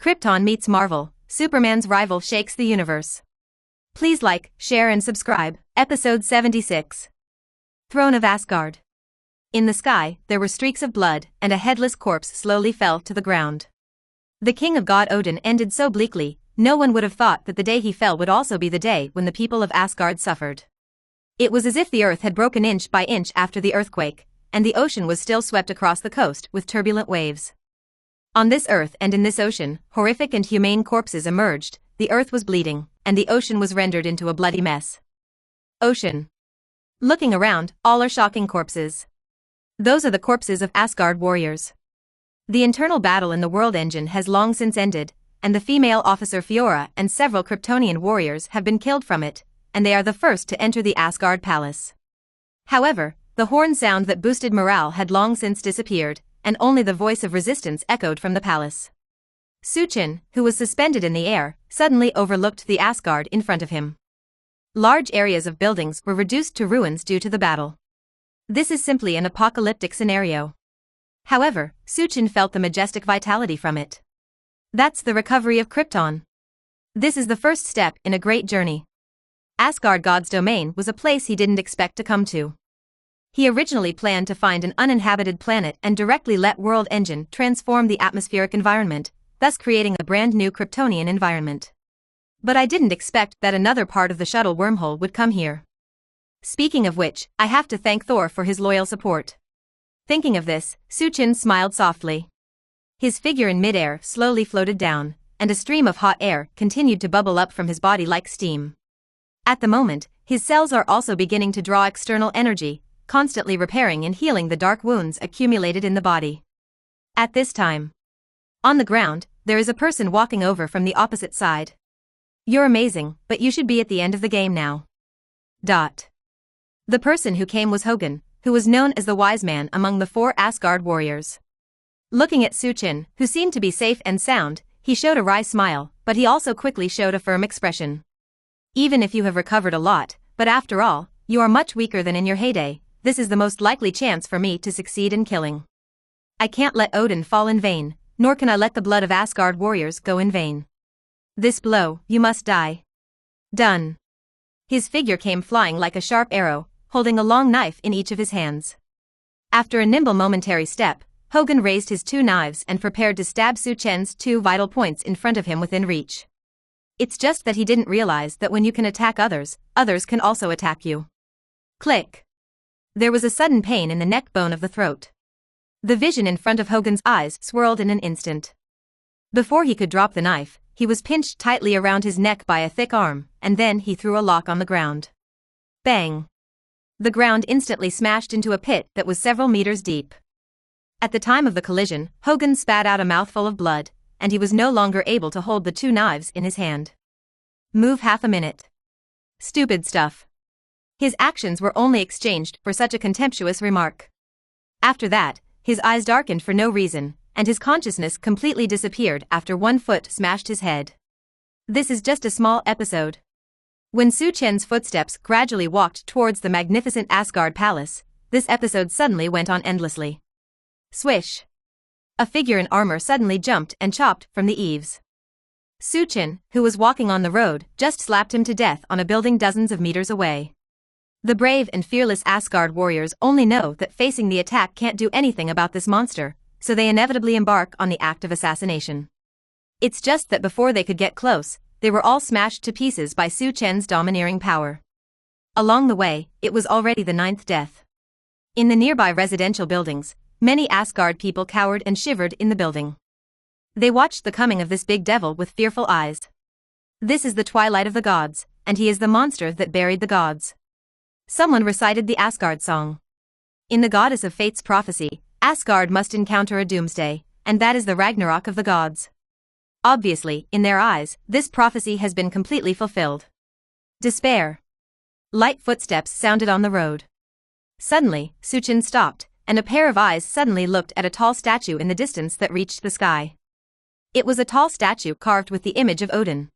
Krypton meets Marvel, Superman's rival shakes the universe. Please like, share and subscribe. Episode 76. Throne of Asgard. In the sky, there were streaks of blood, and a headless corpse slowly fell to the ground. The king of God Odin ended so bleakly, no one would have thought that the day he fell would also be the day when the people of Asgard suffered. It was as if the earth had broken inch by inch after the earthquake, and the ocean was still swept across the coast with turbulent waves. On this earth and in this ocean, horrific and humane corpses emerged, the earth was bleeding, and the ocean was rendered into a bloody mess. Ocean. Looking around, all are shocking corpses. Those are the corpses of Asgard warriors. The internal battle in the world engine has long since ended, and the female officer Fiora and several Kryptonian warriors have been killed from it, and they are the first to enter the Asgard palace. However, the horn sound that boosted morale had long since disappeared, and only the voice of resistance echoed from the palace. Suchin, who was suspended in the air, suddenly overlooked the Asgard in front of him. Large areas of buildings were reduced to ruins due to the battle. This is simply an apocalyptic scenario. However, Suchin felt the majestic vitality from it. That's the recovery of Krypton. This is the first step in a great journey. Asgard God's domain was a place he didn't expect to come to. He originally planned to find an uninhabited planet and directly let World Engine transform the atmospheric environment, thus creating a brand new Kryptonian environment. But I didn't expect that another part of the shuttle wormhole would come here. Speaking of which, I have to thank Thor for his loyal support. Thinking of this, Suchin smiled softly. His figure in midair slowly floated down, and a stream of hot air continued to bubble up from his body like steam. At the moment, his cells are also beginning to draw external energy, constantly repairing and healing the dark wounds accumulated in the body. At this time, on the ground, there is a person walking over from the opposite side. You're amazing, but you should be at the end of the game now. The person who came was Hogun, who was known as the wise man among the 4 Asgard warriors. Looking at Suchin, who seemed to be safe and sound, he showed a wry smile, but he also quickly showed a firm expression. Even if you have recovered a lot, but after all, you are much weaker than in your heyday, this is the most likely chance for me to succeed in killing. I can't let Odin fall in vain, nor can I let the blood of Asgard warriors go in vain. This blow, you must die. Done. His figure came flying like a sharp arrow, holding a long knife in each of his hands. After a nimble momentary step, Hogun raised his 2 knives and prepared to stab Suchin's 2 vital points in front of him within reach. It's just that he didn't realize that when you can attack others, others can also attack you. Click. There was a sudden pain in the neck bone of the throat. The vision in front of Hogun's eyes swirled in an instant. Before he could drop the knife, he was pinched tightly around his neck by a thick arm, and then he threw a lock on the ground. Bang! The ground instantly smashed into a pit that was several meters deep. At the time of the collision, Hogun spat out a mouthful of blood, and he was no longer able to hold the 2 knives in his hand. Move half a minute. Stupid stuff. His actions were only exchanged for such a contemptuous remark. After that, his eyes darkened for no reason, and his consciousness completely disappeared after 1 foot smashed his head. This is just a small episode. When Suchin's footsteps gradually walked towards the magnificent Asgard palace, this episode suddenly went on endlessly. Swish! A figure in armor suddenly jumped and chopped from the eaves. Suchin, who was walking on the road, just slapped him to death on a building dozens of meters away. The brave and fearless Asgard warriors only know that facing the attack can't do anything about this monster, so they inevitably embark on the act of assassination. It's just that before they could get close, they were all smashed to pieces by Suchin's domineering power. Along the way, it was already the 9th death. In the nearby residential buildings, many Asgard people cowered and shivered in the building. They watched the coming of this big devil with fearful eyes. This is the twilight of the gods, and he is the monster that buried the gods. Someone recited the Asgard song. In the goddess of fate's prophecy, Asgard must encounter a doomsday, and that is the Ragnarok of the gods. Obviously, in their eyes, this prophecy has been completely fulfilled. Despair. Light footsteps sounded on the road. Suddenly, Suchin stopped, and a pair of eyes suddenly looked at a tall statue in the distance that reached the sky. It was a tall statue carved with the image of Odin.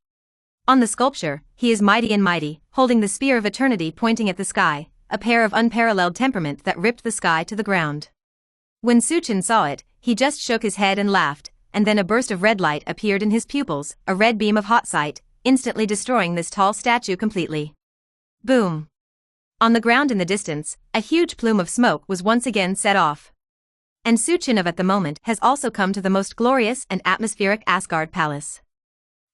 On the sculpture, he is mighty and mighty, holding the spear of eternity pointing at the sky, a pair of unparalleled temperament that ripped the sky to the ground. When Suchin saw it, he just shook his head and laughed, and then a burst of red light appeared in his pupils, a red beam of hot sight, instantly destroying this tall statue completely. Boom! On the ground in the distance, a huge plume of smoke was once again set off. And Suchinov at the moment has also come to the most glorious and atmospheric Asgard palace.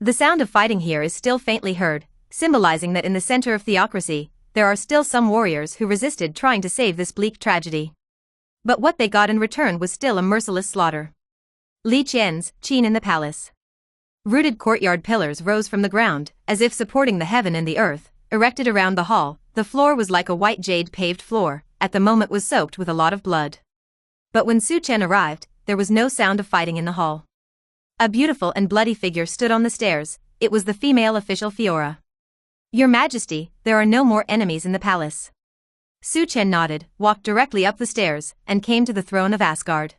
The sound of fighting here is still faintly heard, symbolizing that in the center of theocracy, there are still some warriors who resisted trying to save this bleak tragedy. But what they got in return was still a merciless slaughter. Li Qian's Qin in the palace. Rooted courtyard pillars rose from the ground, as if supporting the heaven and the earth, erected around the hall. The floor was like a white jade paved floor, at the moment was soaked with a lot of blood. But when Su Chen arrived, there was no sound of fighting in the hall. A beautiful and bloody figure stood on the stairs. It was the female official Fiora. Your Majesty, there are no more enemies in the palace. Su Chen nodded, walked directly up the stairs, and came to the throne of Asgard.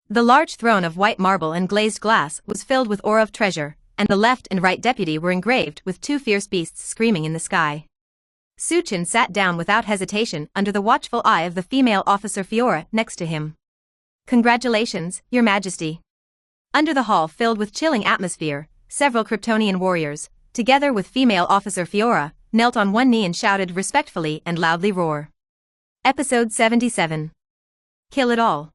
The large throne of white marble and glazed glass was filled with ore of treasure, and the left and right deputy were engraved with two fierce beasts screaming in the sky. Su Chen sat down without hesitation under the watchful eye of the female officer Fiora next to him. Congratulations, Your Majesty. Under the hall filled with chilling atmosphere, several Kryptonian warriors, together with female officer Fiora, knelt on one knee and shouted respectfully and loudly roar. Episode 77. Kill it all.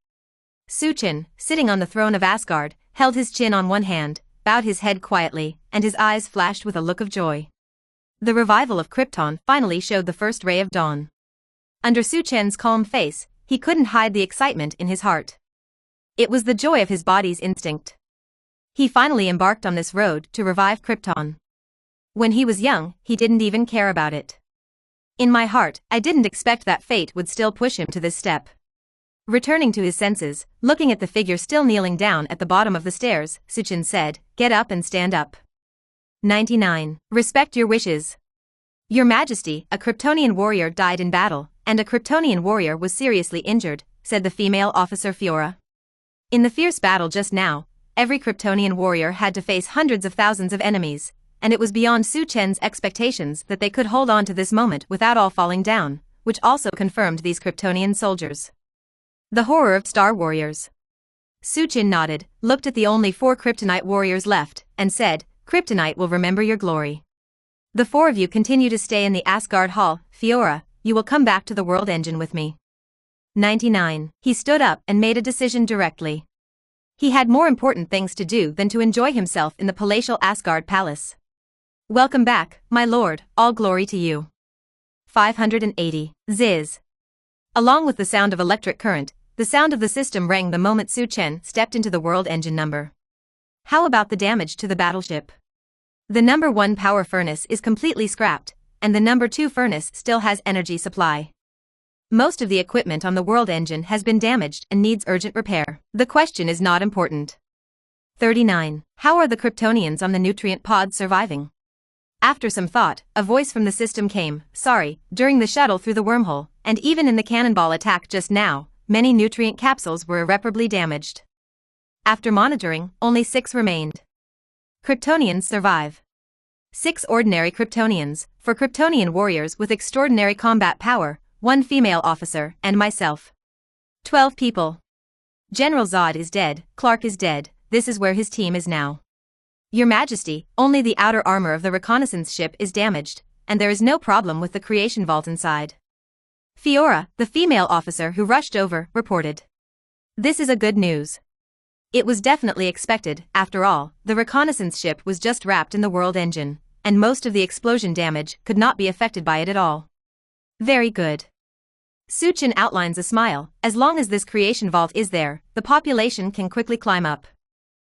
Su Chen, sitting on the throne of Asgard, held his chin on one hand, bowed his head quietly, and his eyes flashed with a look of joy. The revival of Krypton finally showed the first ray of dawn. Under Su Chen's calm face, he couldn't hide the excitement in his heart. It was the joy of his body's instinct. He finally embarked on this road to revive Krypton. When he was young, he didn't even care about it. In my heart, I didn't expect that fate would still push him to this step. Returning to his senses, looking at the figure still kneeling down at the bottom of the stairs, Su Chen said, "Get up and stand up." 99. Respect your wishes. Your Majesty, a Kryptonian warrior died in battle, and a Kryptonian warrior was seriously injured, said the female officer Fiora. In the fierce battle just now, every Kryptonian warrior had to face hundreds of thousands of enemies, and it was beyond Su Chen's expectations that they could hold on to this moment without all falling down, which also confirmed these Kryptonian soldiers. The horror of Star Warriors. Su Chen nodded, looked at the only 4 Kryptonite warriors left, and said, "Kryptonite will remember your glory. The 4 of you continue to stay in the Asgard Hall. Fiora, you will come back to the World Engine with me." 99. He stood up and made a decision directly. He had more important things to do than to enjoy himself in the palatial Asgard palace. Welcome back, my lord, all glory to you. 580. Ziz. Along with the sound of electric current, the sound of the system rang the moment Su Chen stepped into the World Engine number. How about the damage to the battleship? The number 1 power furnace is completely scrapped, and the number 2 furnace still has energy supply. Most of the equipment on the World Engine has been damaged and needs urgent repair. The question is not important. 39. How are the Kryptonians on the nutrient pod surviving? After some thought, a voice from the system came, "Sorry, during the shuttle through the wormhole, and even in the cannonball attack just now, many nutrient capsules were irreparably damaged. After monitoring, only 6 remained. Kryptonians survive. 6 ordinary Kryptonians, 4 Kryptonian warriors with extraordinary combat power, 1 female officer, and myself. 12 people. General Zod is dead, Clark is dead, this is where his team is now. Your Majesty, only the outer armor of the reconnaissance ship is damaged, and there is no problem with the creation vault inside." Fiora, the female officer who rushed over, reported. "This is a good news. It was definitely expected. After all, the reconnaissance ship was just wrapped in the World Engine, and most of the explosion damage could not be affected by it at all." Very good. Su Chen outlines a smile. As long as this creation vault is there, the population can quickly climb up.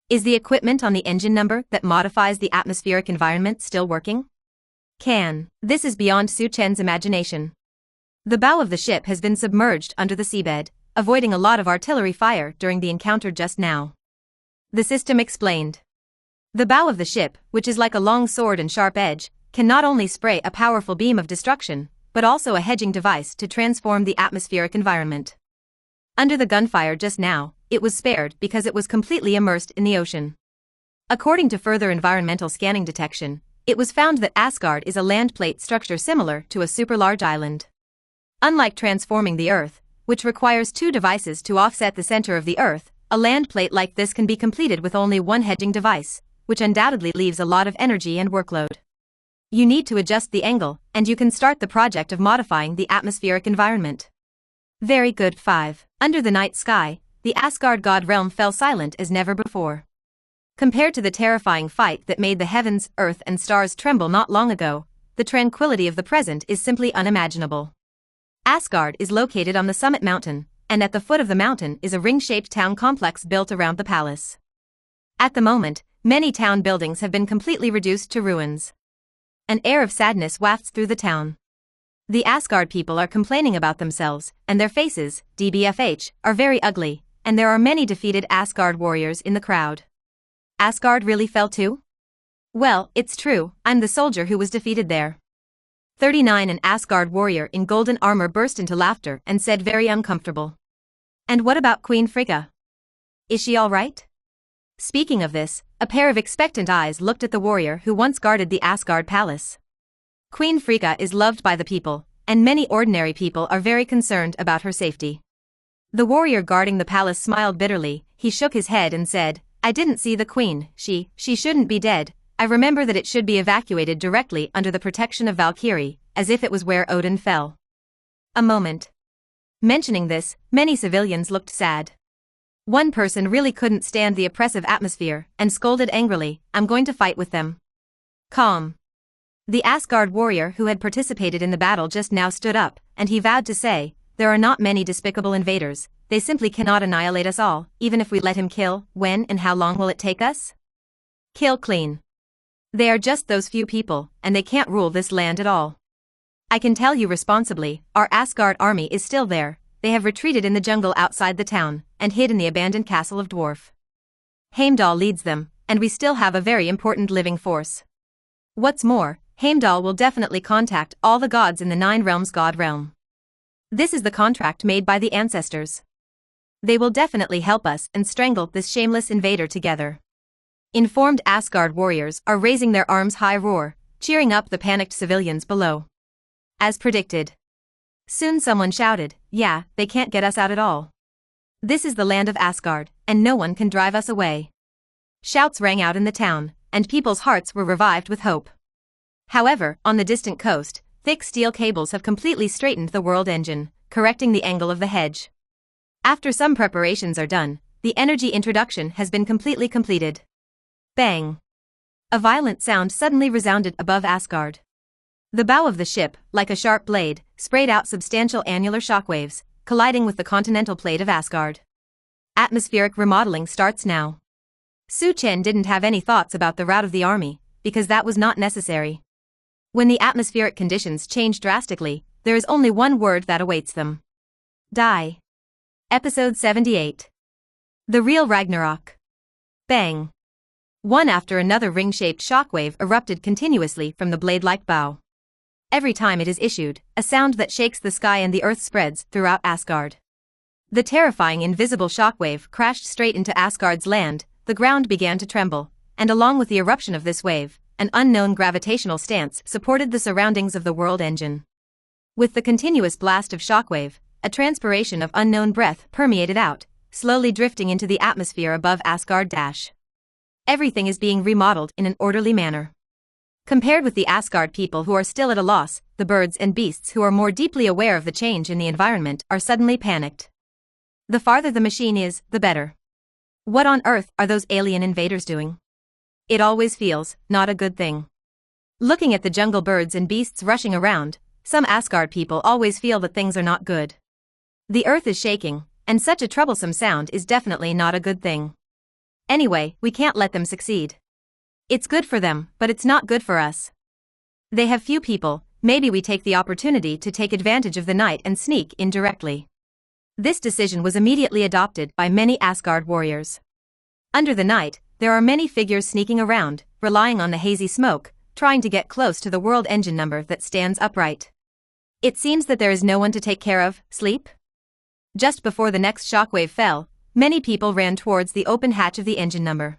Is the equipment on the engine number that modifies the atmospheric environment still working? This is beyond Su Chen's imagination. The bow of the ship has been submerged under the seabed, avoiding a lot of artillery fire during the encounter just now. The system explained. The bow of the ship, which is like a long sword and sharp edge, can not only spray a powerful beam of destruction, but also a hedging device to transform the atmospheric environment. Under the gunfire just now, it was spared because it was completely immersed in the ocean. According to further environmental scanning detection, it was found that Asgard is a land plate structure similar to a super-large island. Unlike transforming the Earth, which requires 2 devices to offset the center of the Earth, a land plate like this can be completed with only one hedging device, which undoubtedly leaves a lot of energy and workload. You need to adjust the angle, and you can start the project of modifying the atmospheric environment. Very good. 5. Under the night sky, the Asgard god realm fell silent as never before. Compared to the terrifying fight that made the heavens, earth and stars tremble not long ago, the tranquility of the present is simply unimaginable. Asgard is located on the summit mountain, and at the foot of the mountain is a ring-shaped town complex built around the palace. At the moment, many town buildings have been completely reduced to ruins. An air of sadness wafts through the town. The Asgard people are complaining about themselves, and their faces, DBFH, are very ugly, and there are many defeated Asgard warriors in the crowd. Asgard really fell too? Well, it's true, I'm the soldier who was defeated there. 39. An Asgard warrior in golden armor burst into laughter and said very uncomfortable. And what about Queen Frigga? Is she all right? Speaking of this, a pair of expectant eyes looked at the warrior who once guarded the Asgard palace. Queen Frigga is loved by the people, and many ordinary people are very concerned about her safety. The warrior guarding the palace smiled bitterly. He shook his head and said, I didn't see the queen. She shouldn't be dead. I remember that it should be evacuated directly under the protection of Valkyrie, as if it was where Odin fell. A moment. Mentioning this, many civilians looked sad. One person really couldn't stand the oppressive atmosphere and scolded angrily, I'm going to fight with them. Calm. The Asgard warrior who had participated in the battle just now stood up, and he vowed to say, there are not many despicable invaders, they simply cannot annihilate us all, even if we let him kill. When and how long will it take us? Kill clean. They are just those few people, and they can't rule this land at all. I can tell you responsibly, our Asgard army is still there, they have retreated in the jungle outside the town, and hid in the abandoned castle of Dwarf. Heimdall leads them, and we still have a very important living force. What's more, Heimdall will definitely contact all the gods in the Nine Realms God Realm. This is the contract made by the ancestors. They will definitely help us and strangle this shameless invader together. Informed Asgard warriors are raising their arms high roar, cheering up the panicked civilians below. As predicted. Soon someone shouted, yeah, they can't get us out at all. This is the land of Asgard, and no one can drive us away. Shouts rang out in the town, and people's hearts were revived with hope. However, on the distant coast, thick steel cables have completely straightened the world engine, correcting the angle of the hedge. After some preparations are done, the energy introduction has been completely completed. Bang! A violent sound suddenly resounded above Asgard. The bow of the ship, like a sharp blade, sprayed out substantial annular shockwaves, colliding with the continental plate of Asgard. Atmospheric remodeling starts now. Su Chen didn't have any thoughts about the route of the army, because that was not necessary. When the atmospheric conditions change drastically, there is only one word that awaits them. Die. Episode 78. The Real Ragnarok. Bang. One after another ring-shaped shockwave erupted continuously from the blade-like bow. Every time it is issued, a sound that shakes the sky and the earth spreads throughout Asgard. The terrifying invisible shockwave crashed straight into Asgard's land, the ground began to tremble, and along with the eruption of this wave, an unknown gravitational stance supported the surroundings of the world engine. With the continuous blast of shockwave, a transpiration of unknown breath permeated out, slowly drifting into the atmosphere above Asgard. Everything is being remodeled in an orderly manner. Compared with the Asgard people who are still at a loss, the birds and beasts who are more deeply aware of the change in the environment are suddenly panicked. The farther the machine is, the better. What on earth are those alien invaders doing? It always feels not a good thing. Looking at the jungle birds and beasts rushing around, some Asgard people always feel that things are not good. The earth is shaking, and such a troublesome sound is definitely not a good thing. Anyway, we can't let them succeed. It's good for them, but it's not good for us. They have few people, maybe we take the opportunity to take advantage of the night and sneak in directly. This decision was immediately adopted by many Asgard warriors. Under the night, there are many figures sneaking around, relying on the hazy smoke, trying to get close to the world engine number that stands upright. It seems that there is no one to take care of. Sleep? Just before the next shockwave fell, many people ran towards the open hatch of the engine number.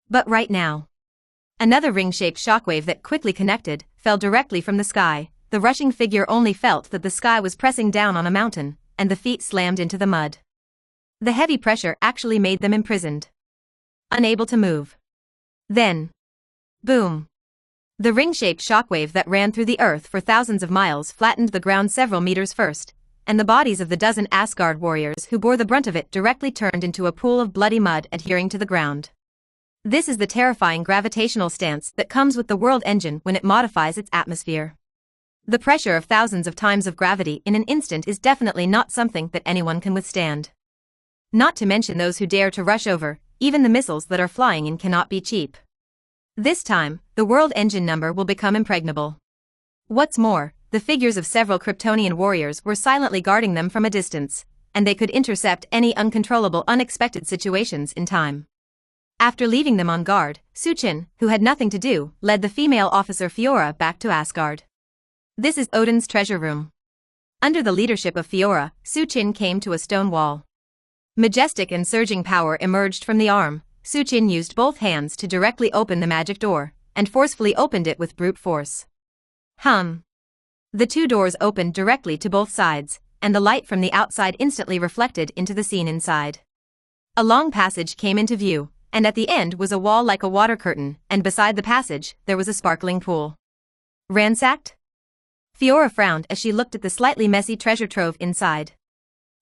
But right now. Another ring-shaped shockwave that quickly connected, fell directly from the sky. The rushing figure only felt that the sky was pressing down on a mountain, and the feet slammed into the mud. The heavy pressure actually made them imprisoned, unable to move. Then, boom! The ring-shaped shockwave that ran through the earth for thousands of miles flattened the ground several meters first, and the bodies of the dozen Asgard warriors who bore the brunt of it directly turned into a pool of bloody mud adhering to the ground. This is the terrifying gravitational stance that comes with the world engine when it modifies its atmosphere. The pressure of thousands of times of gravity in an instant is definitely not something that anyone can withstand. Not to mention those who dare to rush over, even the missiles that are flying in cannot be cheap. This time, the world engine number will become impregnable. What's more, the figures of several Kryptonian warriors were silently guarding them from a distance, and they could intercept any uncontrollable unexpected situations in time. After leaving them on guard, Suchin, who had nothing to do, led the female officer Fiora back to Asgard. This is Odin's treasure room. Under the leadership of Fiora, Suchin came to a stone wall. Majestic and surging power emerged from the arm. Suchin used both hands to directly open the magic door, and forcefully opened it with brute force. The two doors opened directly to both sides, and the light from the outside instantly reflected into the scene inside. A long passage came into view, and at the end was a wall like a water curtain, and beside the passage, there was a sparkling pool. Ransacked? Fiora frowned as she looked at the slightly messy treasure trove inside.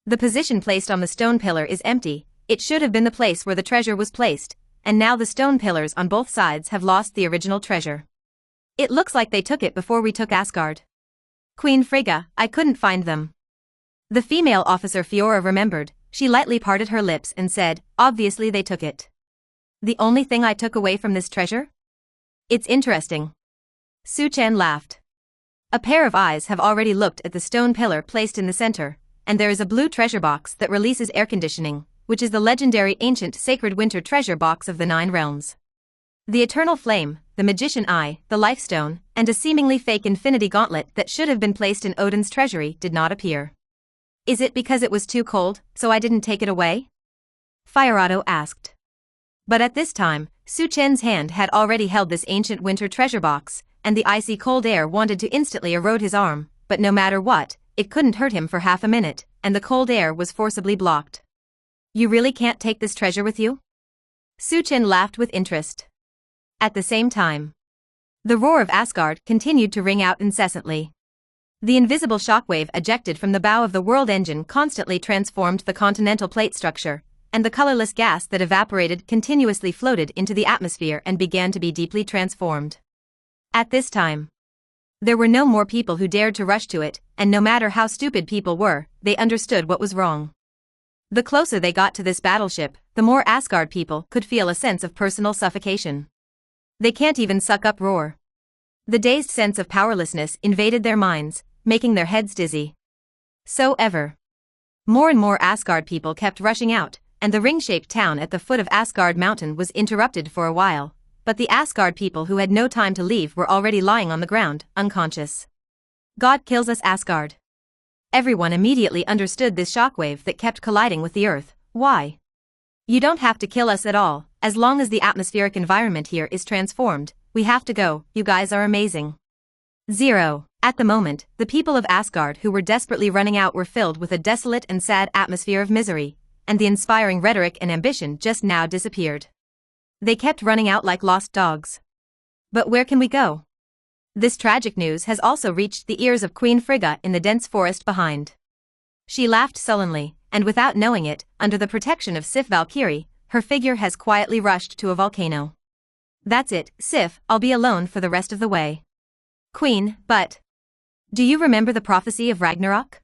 The position placed on the stone pillar is empty. It should have been the place where the treasure was placed, and now the stone pillars on both sides have lost the original treasure. It looks like they took it before we took Asgard. Queen Frigga, I couldn't find them. The female officer Fiora remembered. She lightly parted her lips and said, obviously they took it. The only thing I took away from this treasure? It's interesting. Suchin laughed. A pair of eyes have already looked at the stone pillar placed in the center, and there is a blue treasure box that releases air conditioning, which is the legendary ancient sacred winter treasure box of the 9 realms. The eternal flame, the magician eye, the life stone, and a seemingly fake infinity gauntlet that should have been placed in Odin's treasury did not appear. Is it because it was too cold, so I didn't take it away? Fiorado asked. But at this time, Suchin's hand had already held this ancient winter treasure box, and the icy cold air wanted to instantly erode his arm, but no matter what, it couldn't hurt him for half a minute, and the cold air was forcibly blocked. You really can't take this treasure with you? Suchin laughed with interest. At the same time, the roar of Asgard continued to ring out incessantly. The invisible shockwave ejected from the bow of the world engine constantly transformed the continental plate structure, and the colorless gas that evaporated continuously floated into the atmosphere and began to be deeply transformed. At this time, there were no more people who dared to rush to it, and no matter how stupid people were, they understood what was wrong. The closer they got to this battleship, the more Asgard people could feel a sense of personal suffocation. They can't even suck up roar. The dazed sense of powerlessness invaded their minds, making their heads dizzy. More and more Asgard people kept rushing out, and the ring-shaped town at the foot of Asgard Mountain was interrupted for a while, but the Asgard people who had no time to leave were already lying on the ground, unconscious. God kills us, Asgard. Everyone immediately understood this shockwave that kept colliding with the earth. Why? You don't have to kill us at all, as long as the atmospheric environment here is transformed. We have to go, you guys are amazing. 0. At the moment, the people of Asgard who were desperately running out were filled with a desolate and sad atmosphere of misery, and the inspiring rhetoric and ambition just now disappeared. They kept running out like lost dogs. But where can we go? This tragic news has also reached the ears of Queen Frigga in the dense forest behind. She laughed sullenly, and without knowing it, under the protection of Sif Valkyrie, her figure has quietly rushed to a volcano. That's it, Sif, I'll be alone for the rest of the way. Queen, but... do you remember the prophecy of Ragnarok?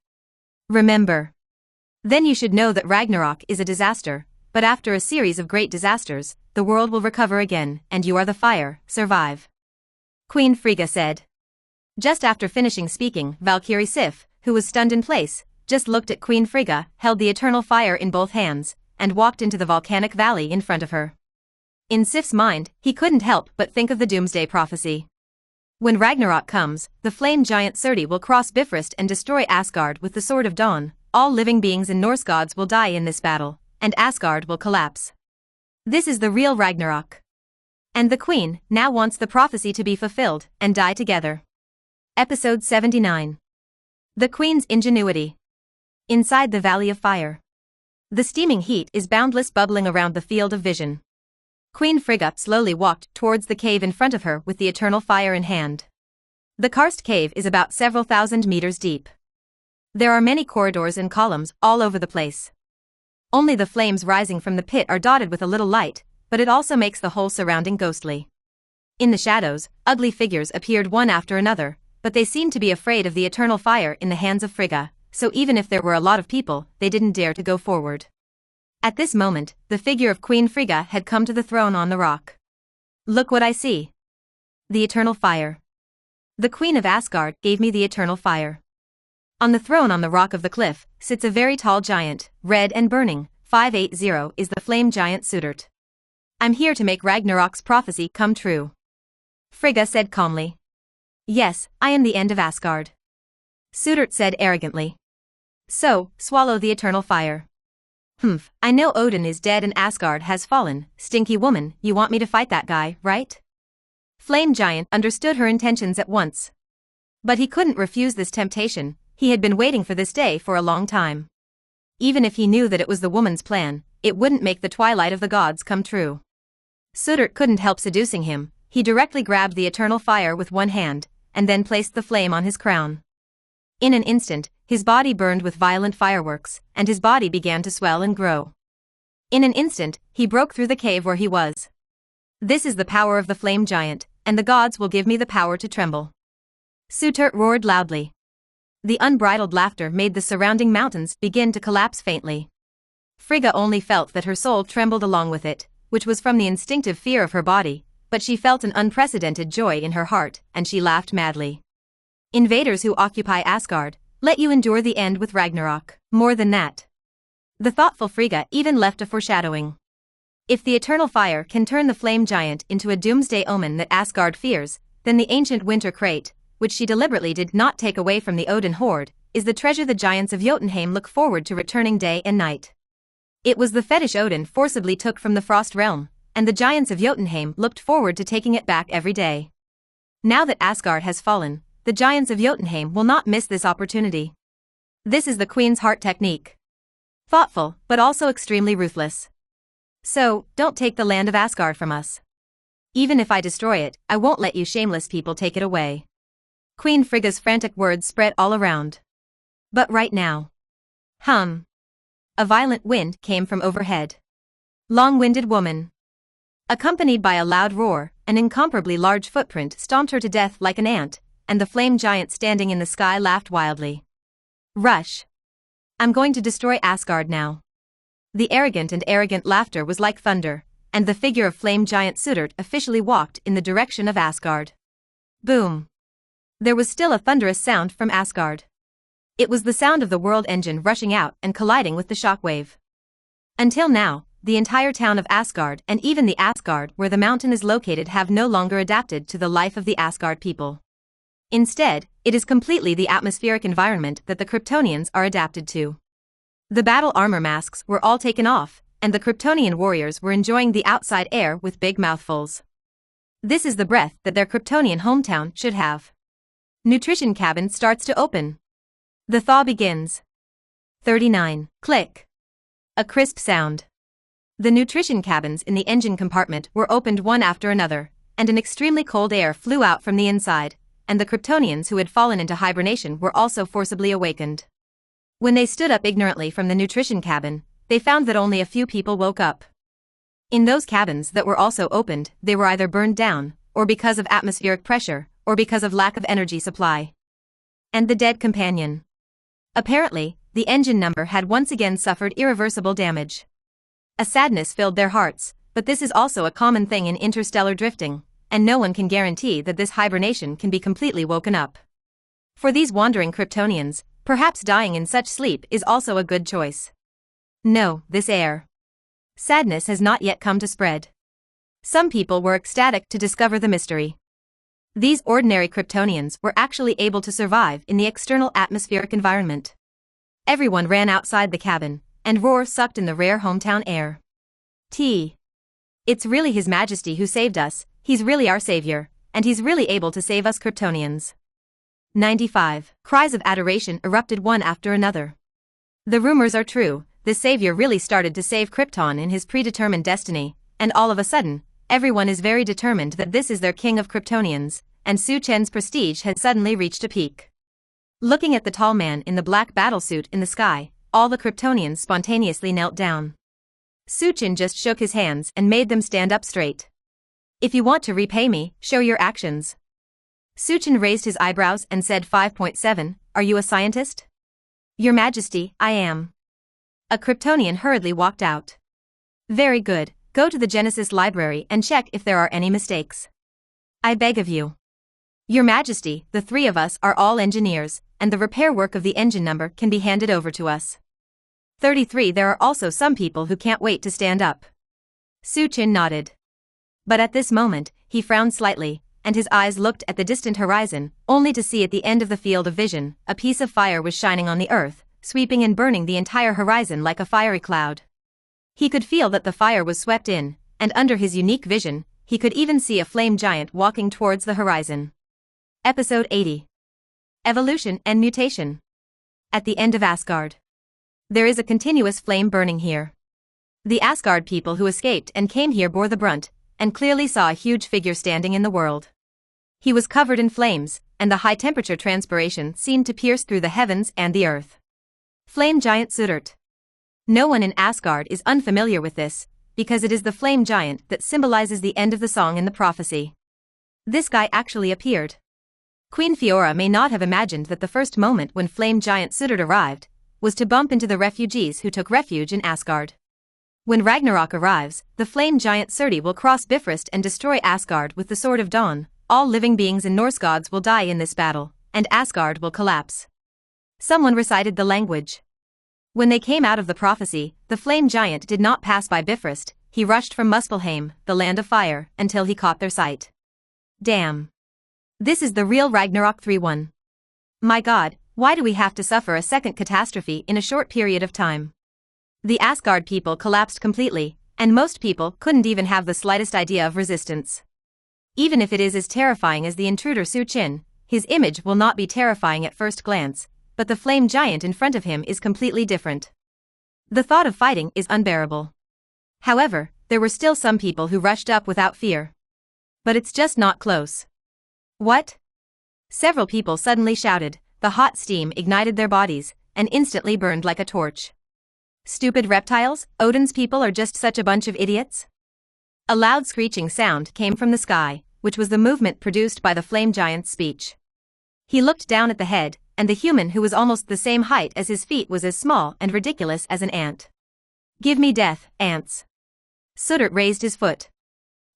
Remember. Then you should know that Ragnarok is a disaster, but after a series of great disasters, the world will recover again, and you are the fire, survive. Queen Frigga said. Just after finishing speaking, Valkyrie Sif, who was stunned in place, just looked at Queen Frigga, held the eternal fire in both hands, and walked into the volcanic valley in front of her. In Sif's mind, he couldn't help but think of the doomsday prophecy. When Ragnarok comes, the flame giant Surti will cross Bifrost and destroy Asgard with the Sword of Dawn. All living beings and Norse gods will die in this battle, and Asgard will collapse. This is the real Ragnarok. And the Queen now wants the prophecy to be fulfilled and die together. Episode 79. The Queen's Ingenuity. Inside the Valley of Fire. The steaming heat is boundless, bubbling around the field of vision. Queen Frigga slowly walked towards the cave in front of her with the eternal fire in hand. The karst cave is about several thousand meters deep. There are many corridors and columns all over the place. Only the flames rising from the pit are dotted with a little light, but it also makes the whole surrounding ghostly. In the shadows, ugly figures appeared one after another, but they seemed to be afraid of the eternal fire in the hands of Frigga, so even if there were a lot of people, they didn't dare to go forward. At this moment, the figure of Queen Frigga had come to the throne on the rock. Look what I see. The eternal fire. The Queen of Asgard gave me the eternal fire. On the throne on the rock of the cliff sits a very tall giant, red and burning. 580 is the flame giant Sudert. I'm here to make Ragnarok's prophecy come true. Frigga said calmly. Yes, I am the end of Asgard. Sudert said arrogantly. So, swallow the eternal fire. Humph, I know Odin is dead and Asgard has fallen. Stinky woman, you want me to fight that guy, right? Flame Giant understood her intentions at once. But he couldn't refuse this temptation. He had been waiting for this day for a long time. Even if he knew that it was the woman's plan, it wouldn't make the twilight of the gods come true. Sudert couldn't help seducing him. He directly grabbed the eternal fire with one hand, and then placed the flame on his crown. In an instant, his body burned with violent fireworks, and his body began to swell and grow. In an instant, he broke through the cave where he was. This is the power of the flame giant, and the gods will give me the power to tremble. Sudert roared loudly. The unbridled laughter made the surrounding mountains begin to collapse faintly. Frigga only felt that her soul trembled along with it, which was from the instinctive fear of her body, but she felt an unprecedented joy in her heart, and she laughed madly. Invaders who occupy Asgard, let you endure the end with Ragnarok. More than that. The thoughtful Frigga even left a foreshadowing. If the eternal fire can turn the flame giant into a doomsday omen that Asgard fears, then the ancient winter crate, which she deliberately did not take away from the Odin horde, is the treasure the giants of Jotunheim look forward to returning day and night. It was the fetish Odin forcibly took from the Frost realm, and the giants of Jotunheim looked forward to taking it back every day. Now that Asgard has fallen, the giants of Jotunheim will not miss this opportunity. This is the Queen's heart technique. Thoughtful, but also extremely ruthless. So, don't take the land of Asgard from us. Even if I destroy it, I won't let you shameless people take it away. Queen Frigga's frantic words spread all around. But right now. A violent wind came from overhead. Long-winded woman. Accompanied by a loud roar, an incomparably large footprint stomped her to death like an ant, and the flame giant standing in the sky laughed wildly. Rush. I'm going to destroy Asgard now. The arrogant laughter was like thunder, and the figure of flame giant Sudert officially walked in the direction of Asgard. Boom. There was still a thunderous sound from Asgard. It was the sound of the world engine rushing out and colliding with the shockwave. Until now, the entire town of Asgard and even the Asgard where the mountain is located have no longer adapted to the life of the Asgard people. Instead, it is completely the atmospheric environment that the Kryptonians are adapted to. The battle armor masks were all taken off, and the Kryptonian warriors were enjoying the outside air with big mouthfuls. This is the breath that their Kryptonian hometown should have. Nutrition cabin starts to open. The thaw begins. 39. Click. A crisp sound. The nutrition cabins in the engine compartment were opened one after another, and an extremely cold air flew out from the inside, and the Kryptonians who had fallen into hibernation were also forcibly awakened. When they stood up ignorantly from the nutrition cabin, they found that only a few people woke up. In those cabins that were also opened, they were either burned down, or because of atmospheric pressure, or because of lack of energy supply. And the dead companion. Apparently, the engine number had once again suffered irreversible damage. A sadness filled their hearts, but this is also a common thing in interstellar drifting, and no one can guarantee that this hibernation can be completely woken up. For these wandering Kryptonians, perhaps dying in such sleep is also a good choice. No, this air. Sadness has not yet come to spread. Some people were ecstatic to discover the mystery. These ordinary Kryptonians were actually able to survive in the external atmospheric environment. Everyone ran outside the cabin, and roar sucked in the rare hometown air. It's really His Majesty who saved us, he's really our savior, and he's really able to save us Kryptonians. 95. Cries of adoration erupted one after another. The rumors are true, this savior really started to save Krypton in his predetermined destiny, and all of a sudden, everyone is very determined that this is their king of Kryptonians, and Su Chen's prestige has suddenly reached a peak. Looking at the tall man in the black battlesuit in the sky, all the Kryptonians spontaneously knelt down. Su Chen just shook his hands and made them stand up straight. If you want to repay me, show your actions. Su Chen raised his eyebrows and said 5.7, are you a scientist? Your Majesty, I am. A Kryptonian hurriedly walked out. Very good, go to the Genesis library and check if there are any mistakes. I beg of you. Your Majesty, the three of us are all engineers, and the repair work of the engine number can be handed over to us. 33 There are also some people who can't wait to stand up. Su Chen nodded. But at this moment, he frowned slightly, and his eyes looked at the distant horizon, only to see at the end of the field of vision, a piece of fire was shining on the earth, sweeping and burning the entire horizon like a fiery cloud. He could feel that the fire was swept in, and under his unique vision, he could even see a flame giant walking towards the horizon. Episode 80. Evolution and Mutation. At the end of Asgard. There is a continuous flame burning here. The Asgard people who escaped and came here bore the brunt, and clearly saw a huge figure standing in the world. He was covered in flames, and the high-temperature transpiration seemed to pierce through the heavens and the earth. Flame Giant Sudert. No one in Asgard is unfamiliar with this, because it is the flame giant that symbolizes the end of the song in the prophecy. This guy actually appeared. Queen Fiora may not have imagined that the first moment when Flame Giant Sudert arrived was to bump into the refugees who took refuge in Asgard. When Ragnarok arrives, the Flame Giant Surti will cross Bifrost and destroy Asgard with the Sword of Dawn. All living beings and Norse gods will die in this battle, and Asgard will collapse. Someone recited the language. When they came out of the prophecy, the Flame Giant did not pass by Bifrost, he rushed from Muspelheim, the land of fire, until he caught their sight. Damn. This is the real Ragnarok 3-1. My god, why do we have to suffer a second catastrophe in a short period of time? The Asgard people collapsed completely, and most people couldn't even have the slightest idea of resistance. Even if it is as terrifying as the intruder Su Chen, his image will not be terrifying at first glance, but the flame giant in front of him is completely different. The thought of fighting is unbearable. However, there were still some people who rushed up without fear. But it's just not close. What? Several people suddenly shouted, the hot steam ignited their bodies, and instantly burned like a torch. Stupid reptiles, Odin's people are just such a bunch of idiots? A loud screeching sound came from the sky, which was the movement produced by the flame giant's speech. He looked down at the head, and the human who was almost the same height as his feet was as small and ridiculous as an ant. Give me death, ants. Sudert raised his foot.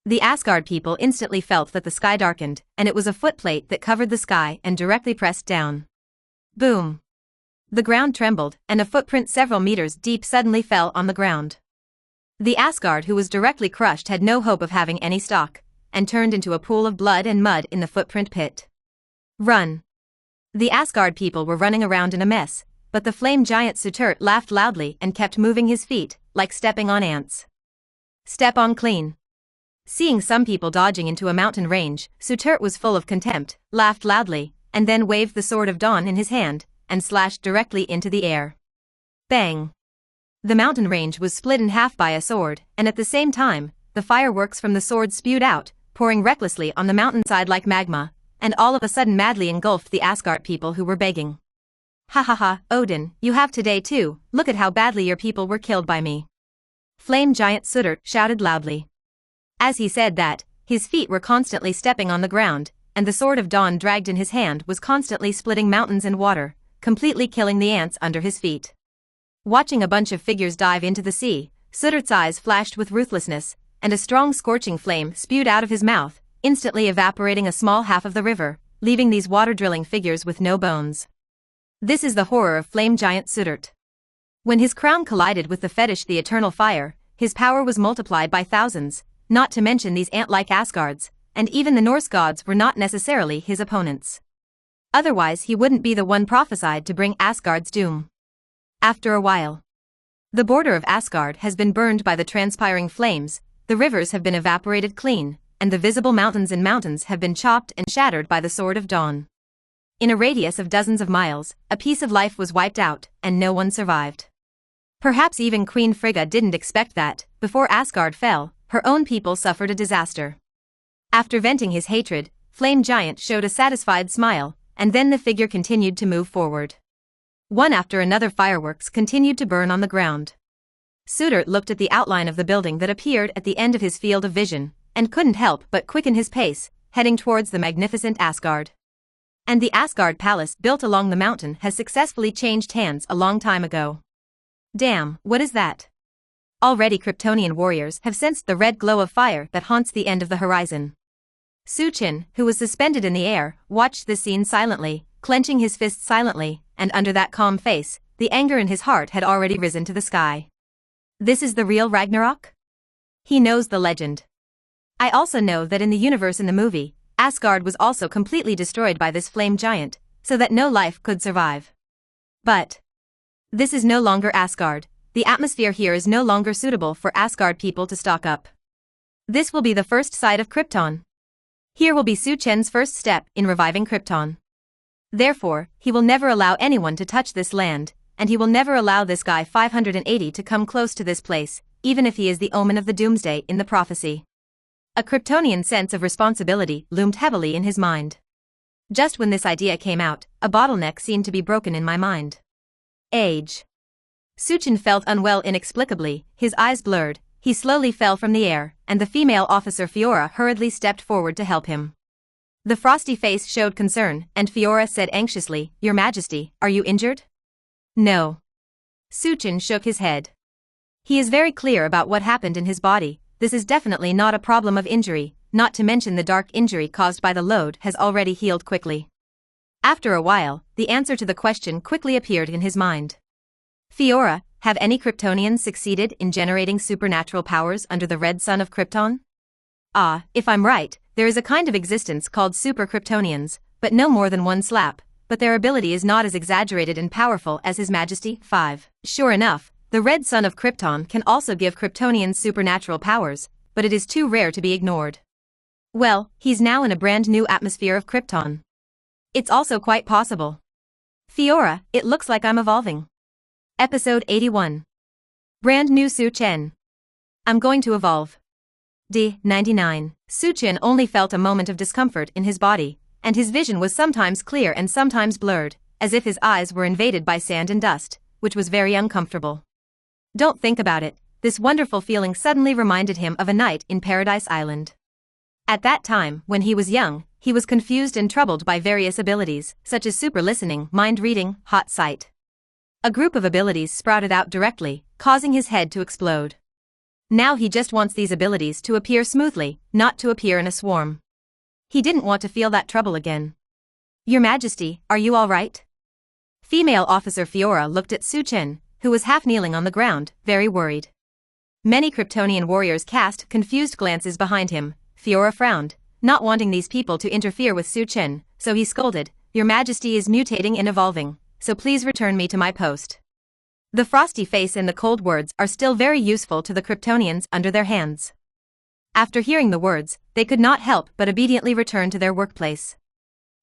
The Asgard people instantly felt that the sky darkened, and it was a footplate that covered the sky and directly pressed down. Boom. The ground trembled, and a footprint several meters deep suddenly fell on the ground. The Asgard who was directly crushed had no hope of having any stock, and turned into a pool of blood and mud in the footprint pit. Run. The Asgard people were running around in a mess, but the flame giant Sudert laughed loudly and kept moving his feet, like stepping on ants. Step on clean. Seeing some people dodging into a mountain range, Sudert was full of contempt, laughed loudly, and then waved the Sword of Dawn in his hand, and slashed directly into the air. Bang! The mountain range was split in half by a sword, and at the same time, the fireworks from the sword spewed out, pouring recklessly on the mountainside like magma, and all of a sudden madly engulfed the Asgard people who were begging. Ha ha ha, Odin, you have today too, look at how badly your people were killed by me. Flame Giant Sudert shouted loudly. As he said that, his feet were constantly stepping on the ground, and the Sword of Dawn dragged in his hand was constantly splitting mountains and water, completely killing the ants under his feet. Watching a bunch of figures dive into the sea, Sudert's eyes flashed with ruthlessness, and a strong scorching flame spewed out of his mouth, instantly evaporating a small half of the river, leaving these water-drilling figures with no bones. This is the horror of Flame Giant Sudert. When his crown collided with the fetish the eternal fire, his power was multiplied by thousands, not to mention these ant-like Asgards, and even the Norse gods were not necessarily his opponents. Otherwise he wouldn't be the one prophesied to bring Asgard's doom. After a while, the border of Asgard has been burned by the transpiring flames, the rivers have been evaporated clean, and the visible mountains and mountains have been chopped and shattered by the Sword of Dawn. In a radius of dozens of miles, a piece of life was wiped out, and no one survived. Perhaps even Queen Frigga didn't expect that, before Asgard fell, her own people suffered a disaster. After venting his hatred, Flame Giant showed a satisfied smile, and then the figure continued to move forward. One after another fireworks continued to burn on the ground. Suter looked at the outline of the building that appeared at the end of his field of vision, and couldn't help but quicken his pace, heading towards the magnificent Asgard. And the Asgard palace built along the mountain has successfully changed hands a long time ago. Damn, what is that? Already Kryptonian warriors have sensed the red glow of fire that haunts the end of the horizon. Suchin, who was suspended in the air, watched this scene silently, clenching his fists silently, and under that calm face, the anger in his heart had already risen to the sky. This is the real Ragnarok? He knows the legend. I also know that in the universe in the movie, Asgard was also completely destroyed by this flame giant, so that no life could survive. But this is no longer Asgard. The atmosphere here is no longer suitable for Asgard people to stock up. This will be the first site of Krypton. Here will be Suchen's first step in reviving Krypton. Therefore, he will never allow anyone to touch this land, and he will never allow this guy 580 to come close to this place, even if he is the omen of the doomsday in the prophecy. A Kryptonian sense of responsibility loomed heavily in his mind. Just when this idea came out, a bottleneck seemed to be broken in my mind. Age. Suchin felt unwell inexplicably, his eyes blurred, he slowly fell from the air, and the female officer Fiora hurriedly stepped forward to help him. The frosty face showed concern, and Fiora said anxiously, "Your Majesty, are you injured?" "No." Suchin shook his head. He is very clear about what happened in his body. This is definitely not a problem of injury, not to mention the dark injury caused by the load has already healed quickly. After a while, the answer to the question quickly appeared in his mind. Fiora, have any Kryptonians succeeded in generating supernatural powers under the red sun of Krypton? If I'm right, there is a kind of existence called super Kryptonians, but no more than one slap, but their ability is not as exaggerated and powerful as His Majesty. 5. Sure enough, the red sun of Krypton can also give Kryptonians supernatural powers, but it is too rare to be ignored. Well, he's now in a brand new atmosphere of Krypton. It's also quite possible. Fiora, it looks like I'm evolving. Episode 81. Brand new Suchen. I'm going to evolve. D-99. Suchin only felt a moment of discomfort in his body, and his vision was sometimes clear and sometimes blurred, as if his eyes were invaded by sand and dust, which was very uncomfortable. Don't think about it, this wonderful feeling suddenly reminded him of a night in Paradise Island. At that time, when he was young, he was confused and troubled by various abilities, such as super listening, mind reading, hot sight. A group of abilities sprouted out directly, causing his head to explode. Now he just wants these abilities to appear smoothly, not to appear in a swarm. He didn't want to feel that trouble again. Your Majesty, are you all right? Female officer Fiora looked at Suchen, who was half kneeling on the ground, very worried. Many Kryptonian warriors cast confused glances behind him. Fiora frowned, not wanting these people to interfere with Suchen, so he scolded, "Your Majesty is mutating and evolving, so please return me to my post." The frosty face and the cold words are still very useful to the Kryptonians under their hands. After hearing the words, they could not help but obediently return to their workplace.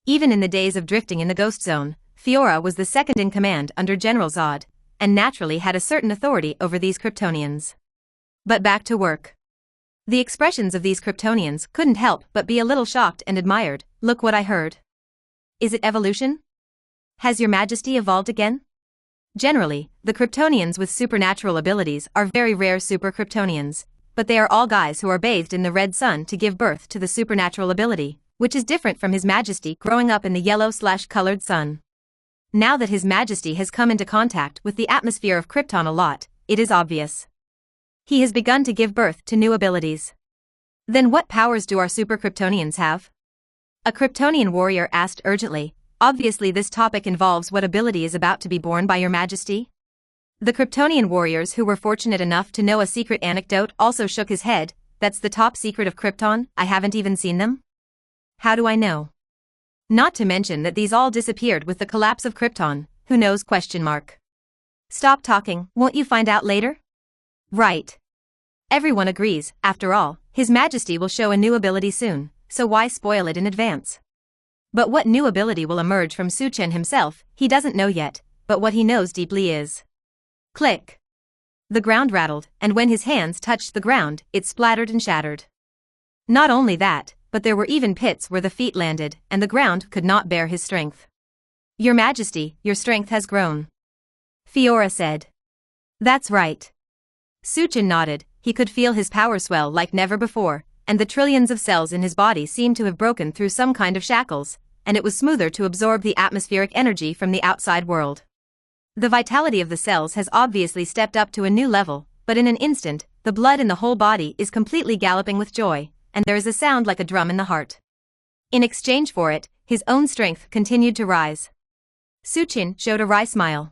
Even in the days of drifting in the Ghost Zone, Fiora was the second in command under General Zod, and naturally had a certain authority over these Kryptonians. But back to work. The expressions of these Kryptonians couldn't help but be a little shocked and admired. "Look what I heard. Is it evolution? Has Your Majesty evolved again?" Generally, the Kryptonians with supernatural abilities are very rare super Kryptonians, but they are all guys who are bathed in the red sun to give birth to the supernatural ability, which is different from His Majesty growing up in the yellow/colored sun. Now that His Majesty has come into contact with the atmosphere of Krypton a lot, it is obvious. He has begun to give birth to new abilities. Then what powers do our super Kryptonians have? A Kryptonian warrior asked urgently. Obviously this topic involves what ability is about to be born by Your Majesty. The Kryptonian warriors who were fortunate enough to know a secret anecdote also shook his head. "That's the top secret of Krypton, I haven't even seen them? How do I know? Not to mention that these all disappeared with the collapse of Krypton, who knows? Stop talking, won't you find out later?" Right. Everyone agrees, after all, His Majesty will show a new ability soon, so why spoil it in advance? But what new ability will emerge from Suchen himself, he doesn't know yet, but what he knows deeply is. Click. The ground rattled, and when his hands touched the ground, it splattered and shattered. Not only that, but there were even pits where the feet landed, and the ground could not bear his strength. "Your Majesty, your strength has grown," Fiora said. "That's right." Suchin nodded. He could feel his power swell like never before, and the trillions of cells in his body seemed to have broken through some kind of shackles, and it was smoother to absorb the atmospheric energy from the outside world. The vitality of the cells has obviously stepped up to a new level, but in an instant, the blood in the whole body is completely galloping with joy, and there is a sound like a drum in the heart. In exchange for it, his own strength continued to rise. Suchin showed a wry smile.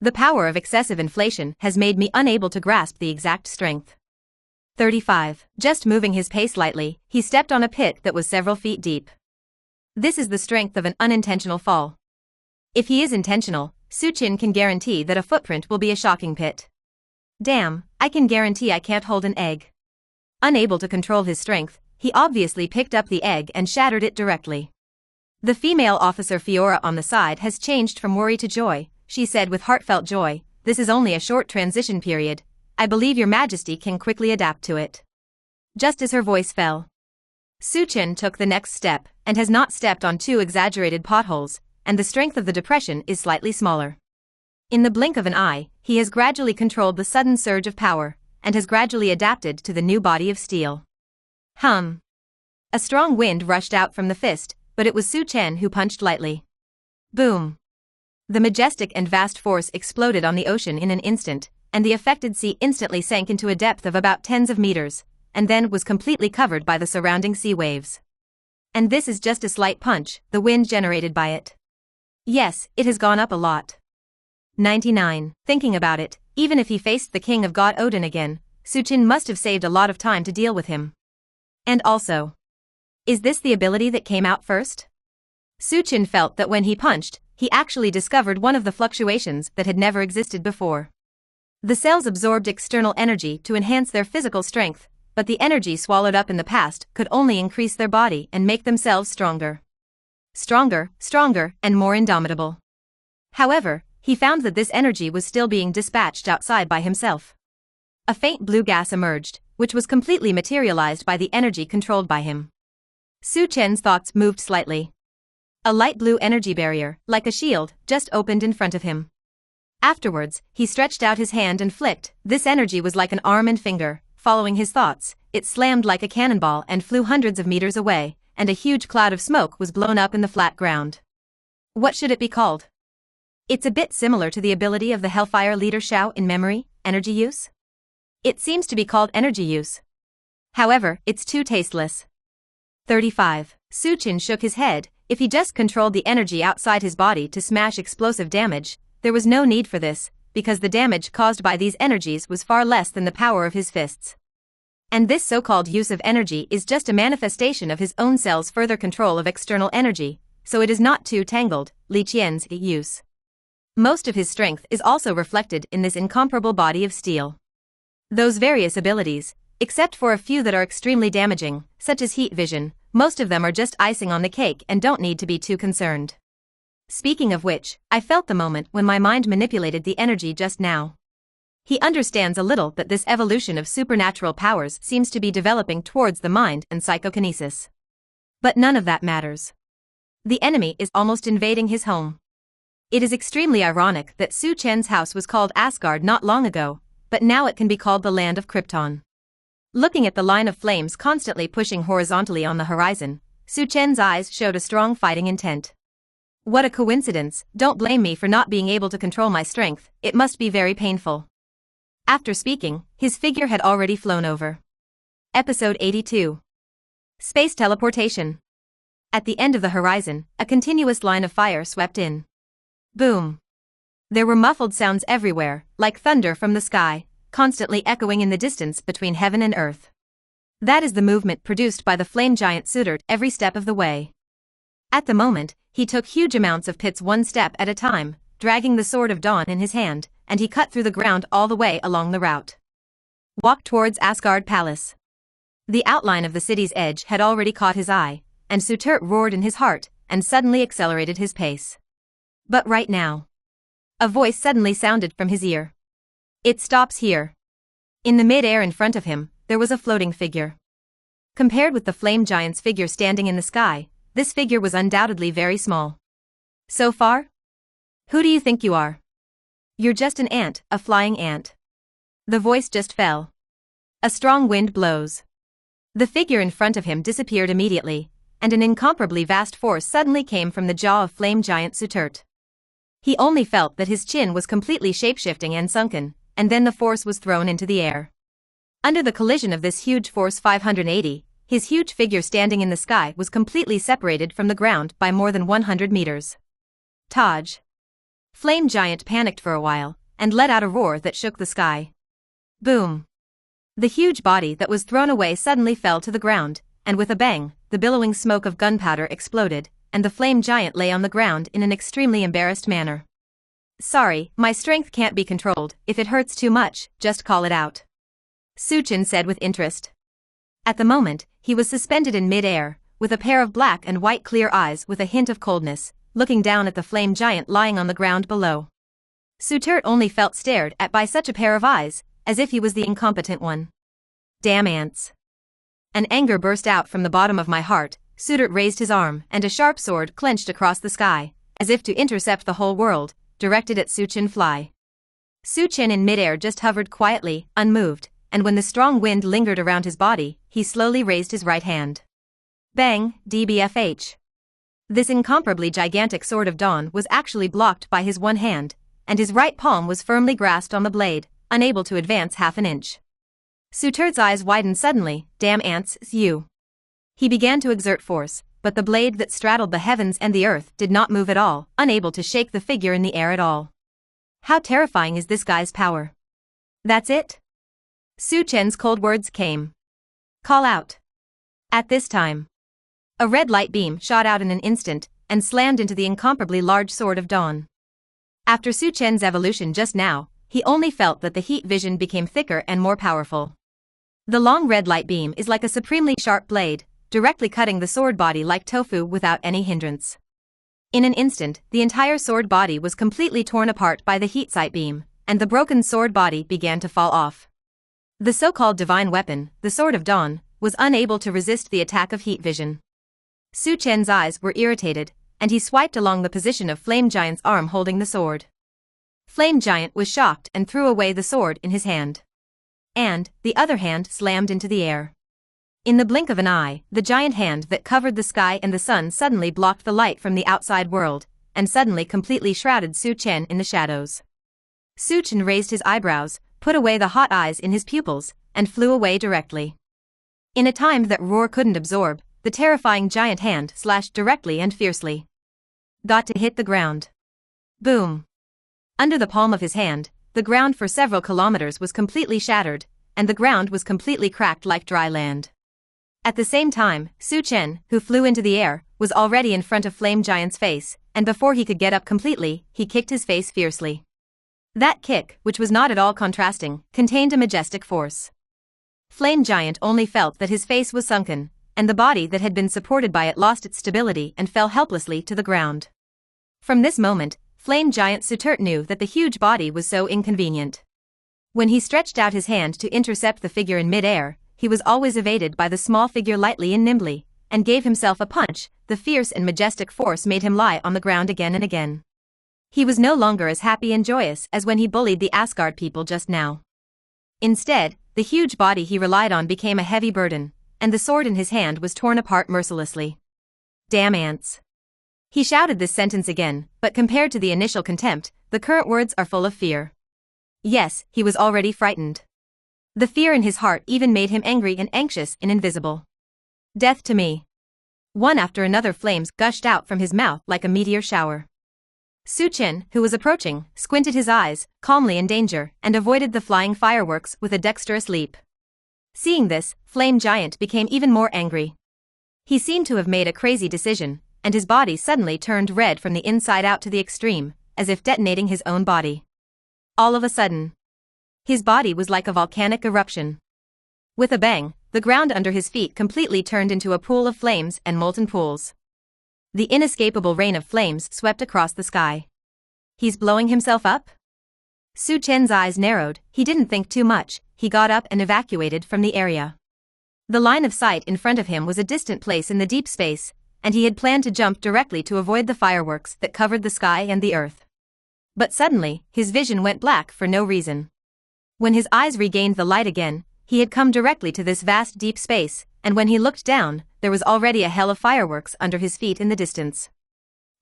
"The power of excessive inflation has made me unable to grasp the exact strength." 35. Just moving his pace lightly, he stepped on a pit that was several feet deep. This is the strength of an unintentional fall. If he is intentional, Suchin can guarantee that a footprint will be a shocking pit. Damn, I can guarantee I can't hold an egg. Unable to control his strength, he obviously picked up the egg and shattered it directly. The female officer Fiora on the side has changed from worry to joy. She said with heartfelt joy, "This is only a short transition period. I believe your Majesty can quickly adapt to it." Just as her voice fell, Suchin took the next step, and has not stepped on two exaggerated potholes, and the strength of the depression is slightly smaller. In the blink of an eye, he has gradually controlled the sudden surge of power, and has gradually adapted to the new body of steel. Hum. A strong wind rushed out from the fist, but it was Suchin who punched lightly. Boom. The majestic and vast force exploded on the ocean in an instant, and the affected sea instantly sank into a depth of about tens of meters, and then was completely covered by the surrounding sea waves. And this is just a slight punch, the wind generated by it. Yes, it has gone up a lot. 99. Thinking about it, even if he faced the king of God Odin again, Suchin must have saved a lot of time to deal with him. And also, is this the ability that came out first? Suchin felt that when he punched, he actually discovered one of the fluctuations that had never existed before. The cells absorbed external energy to enhance their physical strength, but the energy swallowed up in the past could only increase their body and make themselves stronger. Stronger, stronger, and more indomitable. However, he found that this energy was still being dispatched outside by himself. A faint blue gas emerged, which was completely materialized by the energy controlled by him. Suchin's thoughts moved slightly. A light blue energy barrier, like a shield, just opened in front of him. Afterwards, he stretched out his hand and flicked. This energy was like an arm and finger. Following his thoughts, it slammed like a cannonball and flew hundreds of meters away, and a huge cloud of smoke was blown up in the flat ground. What should it be called? It's a bit similar to the ability of the Hellfire leader Shao in memory, energy use. It seems to be called energy use. However, it's too tasteless. 35. Suchin shook his head. If he just controlled the energy outside his body to smash explosive damage, there was no need for this, because the damage caused by these energies was far less than the power of his fists. And this so-called use of energy is just a manifestation of his own cell's further control of external energy, so it is not too tangled. Li Qian's use. Most of his strength is also reflected in this incomparable body of steel. Those various abilities, except for a few that are extremely damaging, such as heat vision, most of them are just icing on the cake and don't need to be too concerned. Speaking of which, I felt the moment when my mind manipulated the energy just now. He understands a little that this evolution of supernatural powers seems to be developing towards the mind and psychokinesis. But none of that matters. The enemy is almost invading his home. It is extremely ironic that Suchin's house was called Asgard not long ago, but now it can be called the land of Krypton. Looking at the line of flames constantly pushing horizontally on the horizon, Suchin's eyes showed a strong fighting intent. What a coincidence, don't blame me for not being able to control my strength, it must be very painful. After speaking, his figure had already flown over. Episode 82. Space teleportation. At the end of the horizon, a continuous line of fire swept in. Boom. There were muffled sounds everywhere, like thunder from the sky, constantly echoing in the distance between heaven and earth. That is the movement produced by the flame giant Sudert every step of the way. At the moment, he took huge amounts of pits one step at a time, dragging the sword of dawn in his hand, and he cut through the ground all the way along the route. Walk towards Asgard Palace. The outline of the city's edge had already caught his eye, and Sudert roared in his heart, and suddenly accelerated his pace. But right now, a voice suddenly sounded from his ear. It stops here. In the mid-air in front of him, there was a floating figure. Compared with the flame giant's figure standing in the sky, this figure was undoubtedly very small. So far? Who do you think you are? You're just an ant, a flying ant. The voice just fell. A strong wind blows. The figure in front of him disappeared immediately, and an incomparably vast force suddenly came from the jaw of flame giant Sutert. He only felt that his chin was completely shapeshifting and sunken, and then the force was thrown into the air. Under the collision of this huge force 580, his huge figure standing in the sky was completely separated from the ground by more than 100 meters. Taj. Flame giant panicked for a while, and let out a roar that shook the sky. Boom. The huge body that was thrown away suddenly fell to the ground, and with a bang, the billowing smoke of gunpowder exploded, and the flame giant lay on the ground in an extremely embarrassed manner. Sorry, my strength can't be controlled. If it hurts too much, just call it out. Suchin said with interest. At the moment, he was suspended in mid-air, with a pair of black and white clear eyes with a hint of coldness, looking down at the flame giant lying on the ground below. Sutert only felt stared at by such a pair of eyes, as if he was the incompetent one. Damn ants. An anger burst out from the bottom of my heart. Sutert raised his arm, and a sharp sword clenched across the sky, as if to intercept the whole world, directed at Suchin Fly. Suchin in midair just hovered quietly, unmoved, and when the strong wind lingered around his body, he slowly raised his right hand. Bang, DBFH. This incomparably gigantic sword of dawn was actually blocked by his one hand, and his right palm was firmly grasped on the blade, unable to advance half an inch. Sutert's eyes widened suddenly. Damn ants, you. He began to exert force, but the blade that straddled the heavens and the earth did not move at all, unable to shake the figure in the air at all. How terrifying is this guy's power? That's it? Su Chen's cold words came. Call out. At this time, a red light beam shot out in an instant, and slammed into the incomparably large sword of dawn. After Su Chen's evolution just now, he only felt that the heat vision became thicker and more powerful. The long red light beam is like a supremely sharp blade, directly cutting the sword body like tofu without any hindrance. In an instant, the entire sword body was completely torn apart by the heat sight beam, and the broken sword body began to fall off. The so-called divine weapon, the Sword of Dawn, was unable to resist the attack of heat vision. Su Chen's eyes were irritated, and he swiped along the position of Flame Giant's arm holding the sword. Flame Giant was shocked and threw away the sword in his hand. And, the other hand slammed into the air. In the blink of an eye, the giant hand that covered the sky and the sun suddenly blocked the light from the outside world, and suddenly completely shrouded Su Chen in the shadows. Su Chen raised his eyebrows, put away the hot eyes in his pupils, and flew away directly. In a time that roar couldn't absorb, the terrifying giant hand slashed directly and fiercely. Got to hit the ground. Boom. Under the palm of his hand, the ground for several kilometers was completely shattered, and the ground was completely cracked like dry land. At the same time, Su Chen, who flew into the air, was already in front of Flame Giant's face, and before he could get up completely, he kicked his face fiercely. That kick, which was not at all contrasting, contained a majestic force. Flame Giant only felt that his face was sunken, and the body that had been supported by it lost its stability and fell helplessly to the ground. From this moment, Flame Giant Sutert knew that the huge body was so inconvenient. When he stretched out his hand to intercept the figure in mid-air, he was always evaded by the small figure lightly and nimbly, and gave himself a punch. The fierce and majestic force made him lie on the ground again and again. He was no longer as happy and joyous as when he bullied the Asgard people just now. Instead, the huge body he relied on became a heavy burden, and the sword in his hand was torn apart mercilessly. Damn ants. He shouted this sentence again, but compared to the initial contempt, the current words are full of fear. Yes, he was already frightened. The fear in his heart even made him angry and anxious and invisible. Death to me. One after another flames gushed out from his mouth like a meteor shower. Su Chen, who was approaching, squinted his eyes, calmly in danger, and avoided the flying fireworks with a dexterous leap. Seeing this, Flame Giant became even more angry. He seemed to have made a crazy decision, and his body suddenly turned red from the inside out to the extreme, as if detonating his own body. All of a sudden, his body was like a volcanic eruption. With a bang, the ground under his feet completely turned into a pool of flames and molten pools. The inescapable rain of flames swept across the sky. He's blowing himself up? Su Chen's eyes narrowed. He didn't think too much. He got up and evacuated from the area. The line of sight in front of him was a distant place in the deep space, and he had planned to jump directly to avoid the fireworks that covered the sky and the earth. But suddenly, his vision went black for no reason. When his eyes regained the light again, he had come directly to this vast deep space, and when he looked down, there was already a hell of fireworks under his feet in the distance.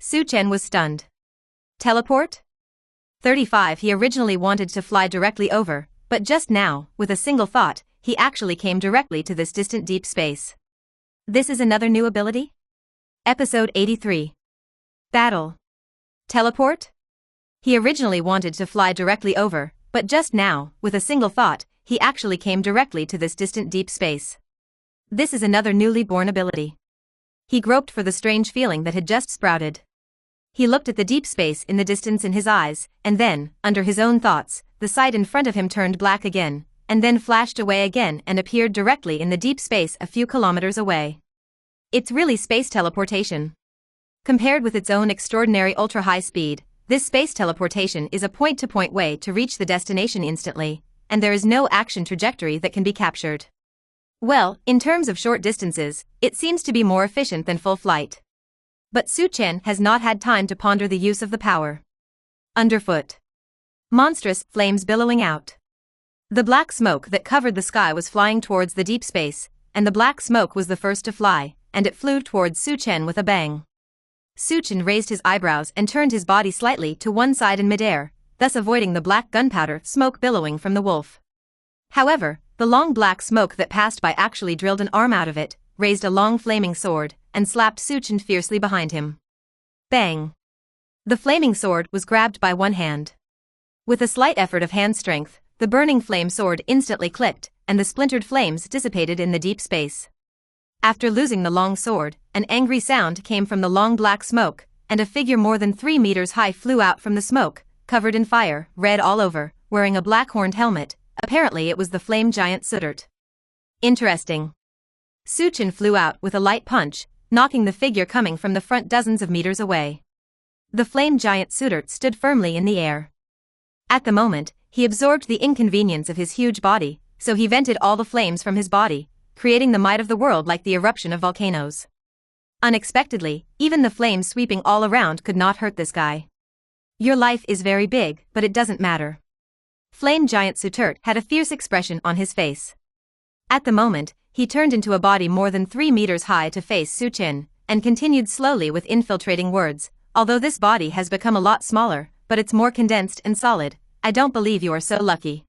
Su Chen was stunned. Teleport? 35. He originally wanted to fly directly over, but just now, with a single thought, he actually came directly to this distant deep space. This is another new ability? Episode 83. Battle. Teleport? He originally wanted to fly directly over, but just now, with a single thought, he actually came directly to this distant deep space. This is another newly born ability. He groped for the strange feeling that had just sprouted. He looked at the deep space in the distance in his eyes, and then, under his own thoughts, the sight in front of him turned black again, and then flashed away again and appeared directly in the deep space a few kilometers away. It's really space teleportation. Compared with its own extraordinary ultra-high speed, this space teleportation is a point-to-point way to reach the destination instantly, and there is no action trajectory that can be captured. Well, in terms of short distances, it seems to be more efficient than full flight. But Su Chen has not had time to ponder the use of the power. Underfoot. Monstrous flames billowing out. The black smoke that covered the sky was flying towards the deep space, and the black smoke was the first to fly, and it flew towards Su Chen with a bang. Su Chen raised his eyebrows and turned his body slightly to one side in midair, thus avoiding the black gunpowder smoke billowing from the wolf. However, the long black smoke that passed by actually drilled an arm out of it, raised a long flaming sword, and slapped Su Chen fiercely behind him. Bang! The flaming sword was grabbed by one hand. With a slight effort of hand strength, the burning flame sword instantly clicked, and the splintered flames dissipated in the deep space. After losing the long sword, an angry sound came from the long black smoke, and a figure more than 3 meters high flew out from the smoke, covered in fire, red all over, wearing a black horned helmet. Apparently it was the flame giant Sudert. Interesting. Su Chen flew out with a light punch, knocking the figure coming from the front dozens of meters away. The flame giant Sudert stood firmly in the air. At the moment, he absorbed the inconvenience of his huge body, so he vented all the flames from his body, creating the might of the world like the eruption of volcanoes. Unexpectedly, even the flames sweeping all around could not hurt this guy. Your life is very big, but it doesn't matter. Flame giant Sudert had a fierce expression on his face. At the moment, he turned into a body more than 3 meters high to face Su Chen, and continued slowly with infiltrating words. Although this body has become a lot smaller, but it's more condensed and solid. I don't believe you are so lucky.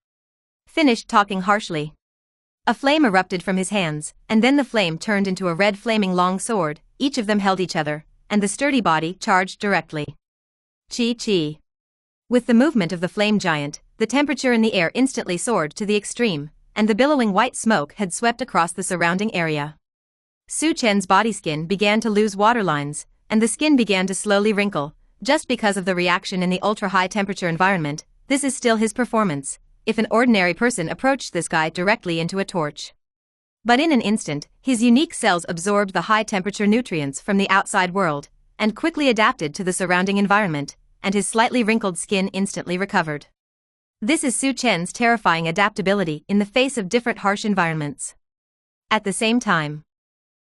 Finished talking harshly. A flame erupted from his hands, and then the flame turned into a red flaming long sword. Each of them held each other, and the sturdy body charged directly. Chi. With the movement of the flame giant, the temperature in the air instantly soared to the extreme, and the billowing white smoke had swept across the surrounding area. Su Chen's body skin began to lose water lines, and the skin began to slowly wrinkle, just because of the reaction in the ultra-high temperature environment. This is still his performance, if an ordinary person approached this guy directly into a torch. But in an instant, his unique cells absorbed the high-temperature nutrients from the outside world, and quickly adapted to the surrounding environment, and his slightly wrinkled skin instantly recovered. This is Su Chen's terrifying adaptability in the face of different harsh environments. At the same time,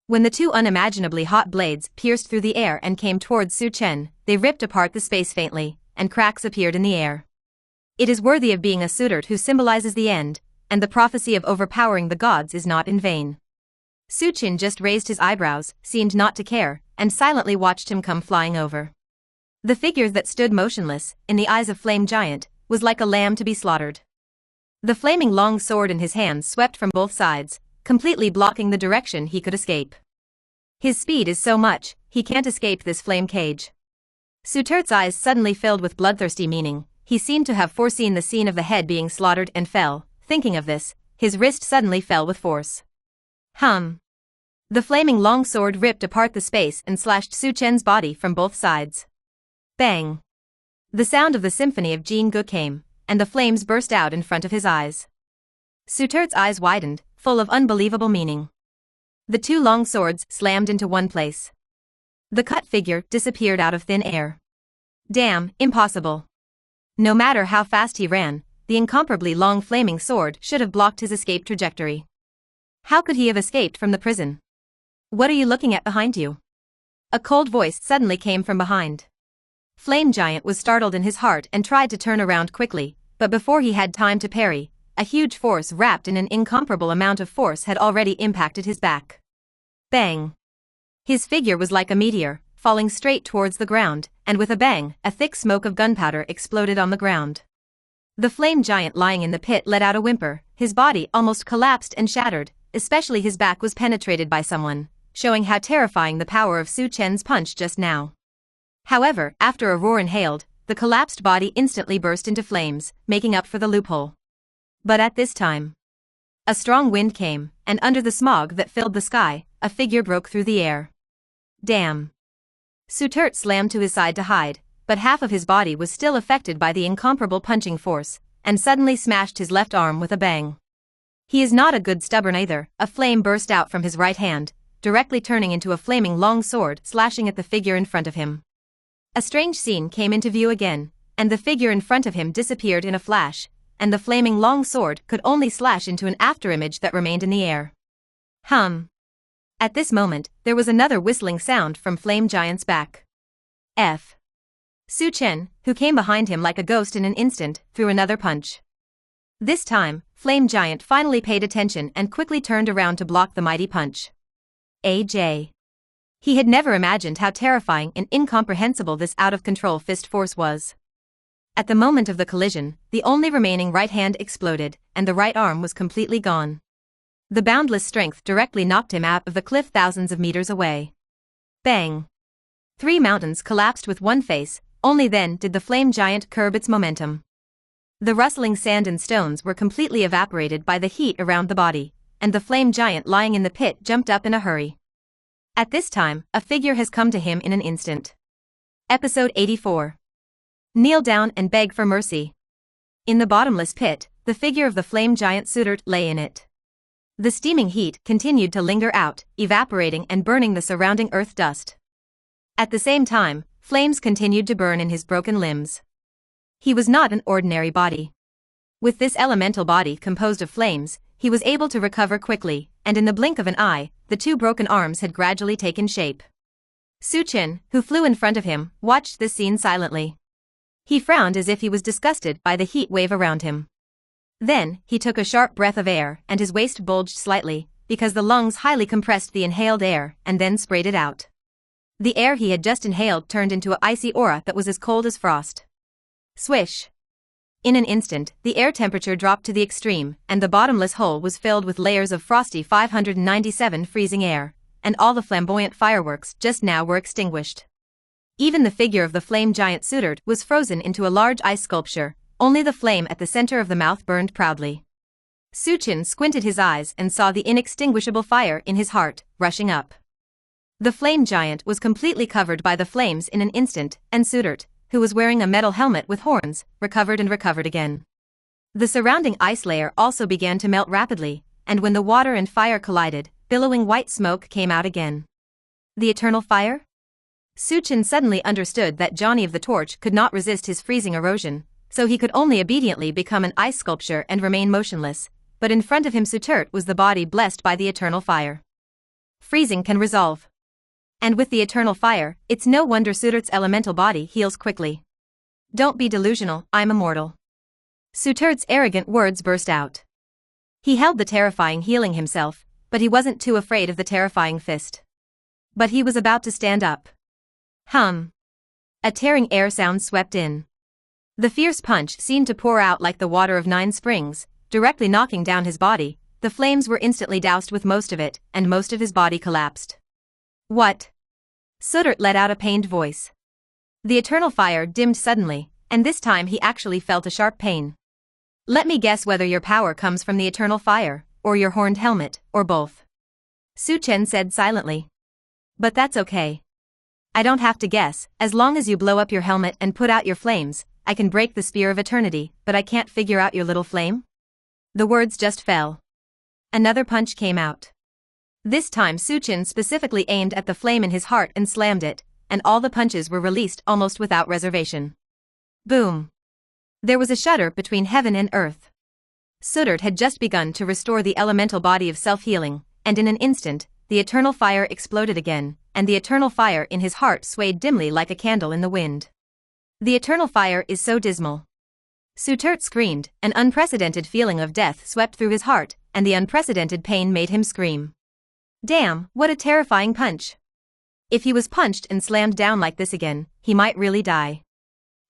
when the two unimaginably hot blades pierced through the air and came towards Su Chen, they ripped apart the space faintly, and cracks appeared in the air. It is worthy of being a Sudert who symbolizes the end, and the prophecy of overpowering the gods is not in vain. Su Chen just raised his eyebrows, seemed not to care, and silently watched him come flying over. The figure that stood motionless, in the eyes of Flame Giant, was like a lamb to be slaughtered. The flaming long sword in his hands swept from both sides, completely blocking the direction he could escape. His speed is so much, he can't escape this flame cage. Sudert's eyes suddenly filled with bloodthirsty meaning. He seemed to have foreseen the scene of the head being slaughtered and fell. Thinking of this, his wrist suddenly fell with force. The flaming long sword ripped apart the space and slashed Su Chen's body from both sides. Bang! The sound of the symphony of Jin Gu came, and the flames burst out in front of his eyes. Sudert's eyes widened, full of unbelievable meaning. The two long swords slammed into one place. The cut figure disappeared out of thin air. Damn, impossible. No matter how fast he ran, the incomparably long flaming sword should have blocked his escape trajectory. How could he have escaped from the prison? What are you looking at behind you? A cold voice suddenly came from behind. Flame Giant was startled in his heart and tried to turn around quickly, but before he had time to parry, a huge force wrapped in an incomparable amount of force had already impacted his back. Bang! His figure was like a meteor, falling straight towards the ground, and with a bang, a thick smoke of gunpowder exploded on the ground. The Flame Giant lying in the pit let out a whimper, his body almost collapsed and shattered, especially his back was penetrated by someone, showing how terrifying the power of Su Chen's punch just now. However, after a roar inhaled, the collapsed body instantly burst into flames, making up for the loophole. But at this time, a strong wind came, and under the smog that filled the sky, a figure broke through the air. Damn! Sutert slammed to his side to hide, but half of his body was still affected by the incomparable punching force, and suddenly smashed his left arm with a bang. He is not a good stubborn either. A flame burst out from his right hand, directly turning into a flaming long sword slashing at the figure in front of him. A strange scene came into view again, and the figure in front of him disappeared in a flash, and the flaming long sword could only slash into an afterimage that remained in the air. At this moment, there was another whistling sound from Flame Giant's back. Su Chen, who came behind him like a ghost in an instant, threw another punch. This time, Flame Giant finally paid attention and quickly turned around to block the mighty punch. He had never imagined how terrifying and incomprehensible this out-of-control fist force was. At the moment of the collision, the only remaining right hand exploded, and the right arm was completely gone. The boundless strength directly knocked him out of the cliff thousands of meters away. Bang! 3 mountains collapsed with one face, only then did the Flame Giant curb its momentum. The rustling sand and stones were completely evaporated by the heat around the body, and the Flame Giant lying in the pit jumped up in a hurry. At this time, a figure has come to him in an instant. Episode 84. Kneel down and beg for mercy. In the bottomless pit, the figure of the Flame Giant Sutert lay in it. The steaming heat continued to linger out, evaporating and burning the surrounding earth dust. At the same time, flames continued to burn in his broken limbs. He was not an ordinary body. With this elemental body composed of flames, he was able to recover quickly, and in the blink of an eye, the 2 broken arms had gradually taken shape. Su Chen, who flew in front of him, watched this scene silently. He frowned as if he was disgusted by the heat wave around him. Then, he took a sharp breath of air and his waist bulged slightly, because the lungs highly compressed the inhaled air and then sprayed it out. The air he had just inhaled turned into an icy aura that was as cold as frost. Swish! In an instant, the air temperature dropped to the extreme, and the bottomless hole was filled with layers of frosty 597 freezing air, and all the flamboyant fireworks just now were extinguished. Even the figure of the Flame Giant Sutert was frozen into a large ice sculpture, only the flame at the center of the mouth burned proudly. Su Chen squinted his eyes and saw the inextinguishable fire in his heart, rushing up. The Flame Giant was completely covered by the flames in an instant, and Sutert, who was wearing a metal helmet with horns, recovered and recovered again. The surrounding ice layer also began to melt rapidly, and when the water and fire collided, billowing white smoke came out again. The eternal fire? Su Chen suddenly understood that Johnny of the Torch could not resist his freezing erosion, so he could only obediently become an ice sculpture and remain motionless, but in front of him Sutert was the body blessed by the eternal fire. Freezing can resolve. And with the eternal fire, it's no wonder Sutert's elemental body heals quickly. Don't be delusional, I'm immortal. Sutert's arrogant words burst out. He held the terrifying healing himself, but he wasn't too afraid of the terrifying fist. But he was about to stand up. A tearing air sound swept in. The fierce punch seemed to pour out like the water of 9 springs, directly knocking down his body. The flames were instantly doused with most of it, and most of his body collapsed. What? Sutert let out a pained voice. The eternal fire dimmed suddenly, and this time he actually felt a sharp pain. Let me guess whether your power comes from the eternal fire, or your horned helmet, or both. Su Chen said silently. But that's okay. I don't have to guess, as long as you blow up your helmet and put out your flames, I can break the spear of eternity, but I can't figure out your little flame? The words just fell. Another punch came out. This time Su Chen specifically aimed at the flame in his heart and slammed it, and all the punches were released almost without reservation. Boom! There was a shudder between heaven and earth. Sudert had just begun to restore the elemental body of self-healing, and in an instant, the eternal fire exploded again, and the eternal fire in his heart swayed dimly like a candle in the wind. The eternal fire is so dismal. Sudert screamed, an unprecedented feeling of death swept through his heart, and the unprecedented pain made him scream. Damn, what a terrifying punch. If he was punched and slammed down like this again, he might really die.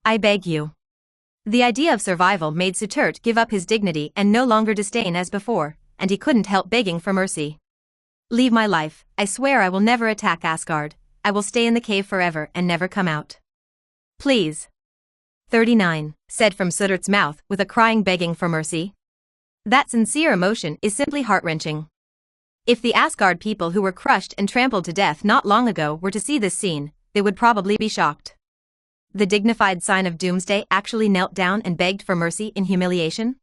I beg you. The idea of survival made Sudert give up his dignity and no longer disdain as before, and he couldn't help begging for mercy. Leave my life, I swear I will never attack Asgard, I will stay in the cave forever and never come out. Please. 39, said from Sudert's mouth with a crying begging for mercy. That sincere emotion is simply heart-wrenching. If the Asgard people who were crushed and trampled to death not long ago were to see this scene, they would probably be shocked. The dignified sign of doomsday actually knelt down and begged for mercy in humiliation?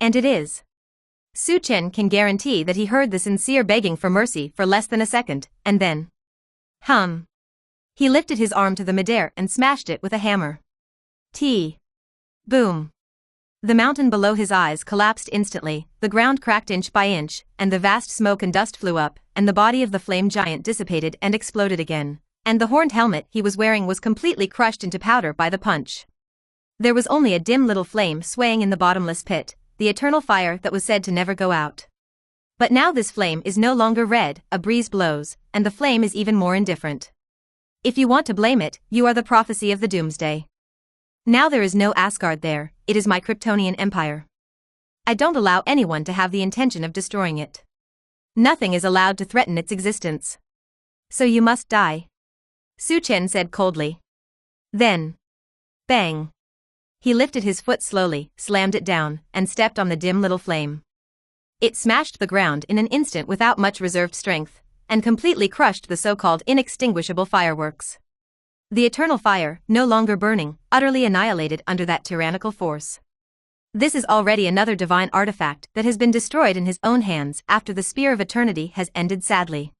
And it is. Su Chen can guarantee that he heard the sincere begging for mercy for less than a second, and then... He lifted his arm to the midair and smashed it with a hammer. Boom. The mountain below his eyes collapsed instantly, the ground cracked inch by inch, and the vast smoke and dust flew up, and the body of the flame giant dissipated and exploded again, and the horned helmet he was wearing was completely crushed into powder by the punch. There was only a dim little flame swaying in the bottomless pit, the eternal fire that was said to never go out. But now this flame is no longer red, a breeze blows, and the flame is even more indifferent. If you want to blame it, you are the prophecy of the doomsday. Now there is no Asgard there, it is my Kryptonian empire. I don't allow anyone to have the intention of destroying it. Nothing is allowed to threaten its existence. So you must die. Su Chen said coldly. Then. Bang. He lifted his foot slowly, slammed it down, and stepped on the dim little flame. It smashed the ground in an instant without much reserved strength, and completely crushed the so-called inextinguishable fireworks. The eternal fire, no longer burning, utterly annihilated under that tyrannical force. This is already another divine artifact that has been destroyed in his own hands after the Spear of Eternity has ended sadly.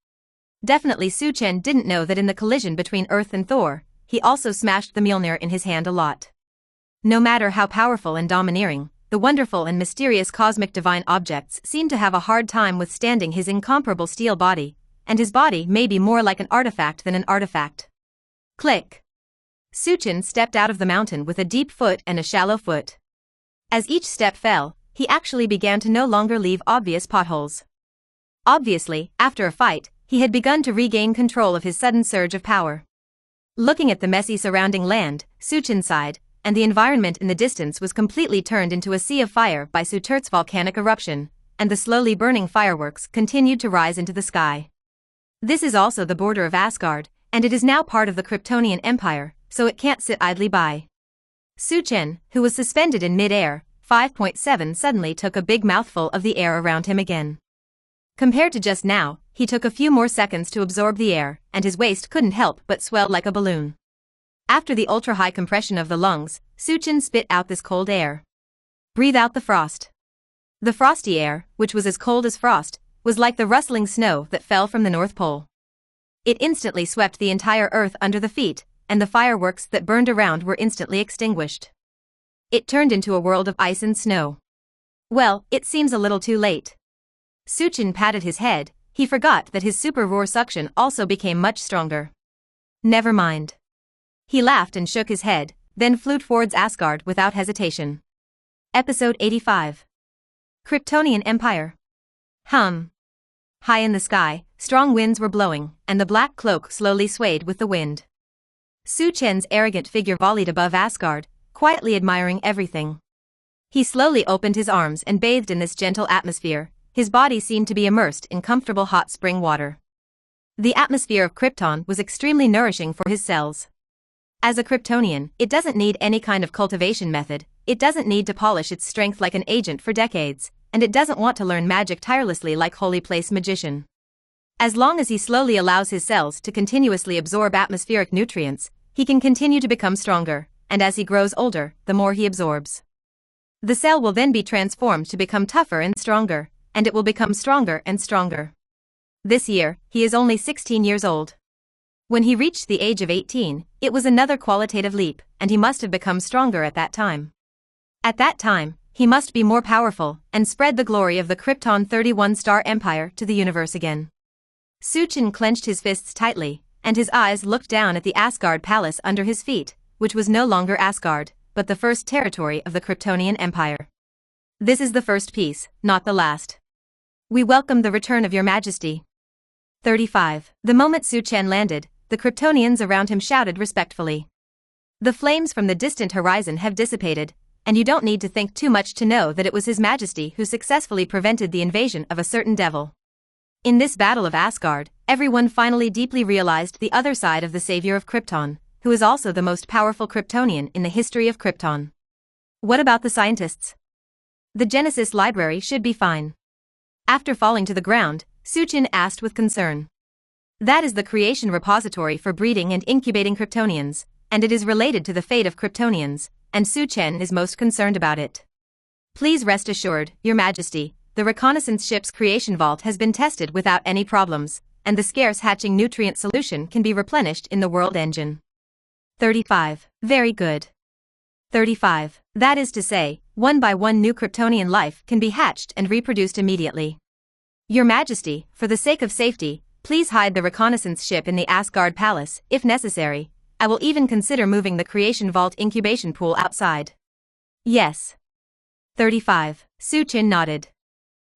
Definitely Su Chen didn't know that in the collision between Earth and Thor, he also smashed the Mjolnir in his hand a lot. No matter how powerful and domineering, the wonderful and mysterious cosmic divine objects seem to have a hard time withstanding his incomparable steel body, and his body may be more like an artifact than an artifact. Click. Su Chen stepped out of the mountain with a deep foot and a shallow foot. As each step fell, he actually began to no longer leave obvious potholes. Obviously, after a fight, he had begun to regain control of his sudden surge of power. Looking at the messy surrounding land, Su Chen sighed, and the environment in the distance was completely turned into a sea of fire by Sudert's volcanic eruption, and the slowly burning fireworks continued to rise into the sky. This is also the border of Asgard, and it is now part of the Kryptonian Empire, so it can't sit idly by. Su Chen, who was suspended in mid-air, 5.7 suddenly took a big mouthful of the air around him again. Compared to just now, he took a few more seconds to absorb the air, and his waist couldn't help but swell like a balloon. After the ultra-high compression of the lungs, Su Chen spit out this cold air. Breathe out the frost. The frosty air, which was as cold as frost, was like the rustling snow that fell from the North Pole. It instantly swept the entire earth under the feet, and the fireworks that burned around were instantly extinguished. It turned into a world of ice and snow. Well, it seems a little too late. Su Chen patted his head, he forgot that his super roar suction also became much stronger. Never mind. He laughed and shook his head, then flew towards Asgard without hesitation. Episode 85. Kryptonian Empire. High in the sky, strong winds were blowing, and the black cloak slowly swayed with the wind. Su Chen's arrogant figure volleyed above Asgard, quietly admiring everything. He slowly opened his arms and bathed in this gentle atmosphere, his body seemed to be immersed in comfortable hot spring water. The atmosphere of Krypton was extremely nourishing for his cells. As a Kryptonian, it doesn't need any kind of cultivation method, it doesn't need to polish its strength like an agent for decades, and it doesn't want to learn magic tirelessly like Holy Place magician. As long as he slowly allows his cells to continuously absorb atmospheric nutrients, he can continue to become stronger, and as he grows older, the more he absorbs. The cell will then be transformed to become tougher and stronger, and it will become stronger and stronger. This year, he is only 16 years old. When he reached the age of 18, it was another qualitative leap, and he must have become stronger at that time. At that time, he must be more powerful and spread the glory of the Krypton 31-star empire to the universe again. Suchin clenched his fists tightly, and his eyes looked down at the Asgard palace under his feet, which was no longer Asgard, but the first territory of the Kryptonian Empire. This is the first piece, not the last. We welcome the return of your majesty. 35. The moment Suchen landed, the Kryptonians around him shouted respectfully. The flames from the distant horizon have dissipated, and you don't need to think too much to know that it was His Majesty who successfully prevented the invasion of a certain devil. In this battle of Asgard, everyone finally deeply realized the other side of the savior of Krypton, who is also the most powerful Kryptonian in the history of Krypton. What about the scientists? The Genesis library should be fine. After falling to the ground, Suchin asked with concern. That is the creation repository for breeding and incubating Kryptonians, and it is related to the fate of Kryptonians, and Suchen is most concerned about it. Please rest assured, Your Majesty, the reconnaissance ship's creation vault has been tested without any problems, and the scarce hatching nutrient solution can be replenished in the world engine. 35. Very good. 35. That is to say, one by one new Kryptonian life can be hatched and reproduced immediately. Your Majesty, for the sake of safety, please hide the reconnaissance ship in the Asgard Palace, if necessary. I will even consider moving the creation vault incubation pool outside. Yes. 35. Suchin nodded.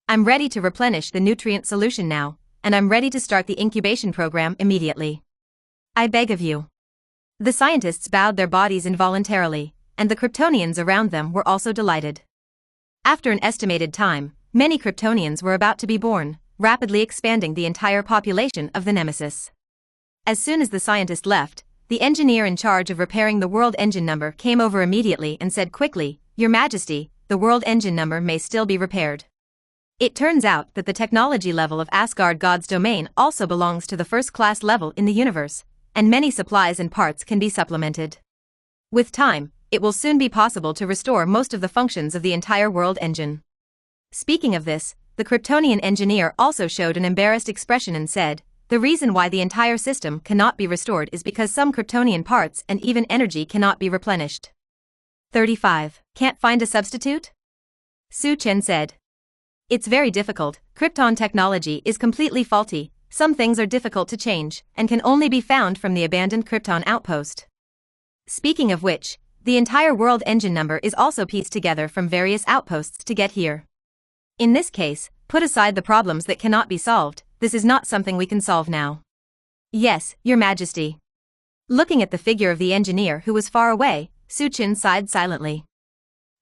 I'm ready to replenish the nutrient solution now, and I'm ready to start the incubation program immediately. I beg of you. The scientists bowed their bodies involuntarily, and the Kryptonians around them were also delighted. After an estimated time, many Kryptonians were about to be born, rapidly expanding the entire population of the Nemesis. As soon as the scientist left, the engineer in charge of repairing the world engine number came over immediately and said quickly, Your Majesty, the world engine number may still be repaired. It turns out that the technology level of Asgard God's domain also belongs to the first-class level in the universe, and many supplies and parts can be supplemented. With time, it will soon be possible to restore most of the functions of the entire world engine. Speaking of this, the Kryptonian engineer also showed an embarrassed expression and said, the reason why the entire system cannot be restored is because some Kryptonian parts and even energy cannot be replenished. 35. Can't find a substitute? Suchen said. It's very difficult. Krypton technology is completely faulty. Some things are difficult to change and can only be found from the abandoned Krypton outpost. Speaking of which, the entire world engine number is also pieced together from various outposts to get here. In this case, put aside the problems that cannot be solved, this is not something we can solve now. Yes, Your Majesty. Looking at the figure of the engineer who was far away, Suchin sighed silently.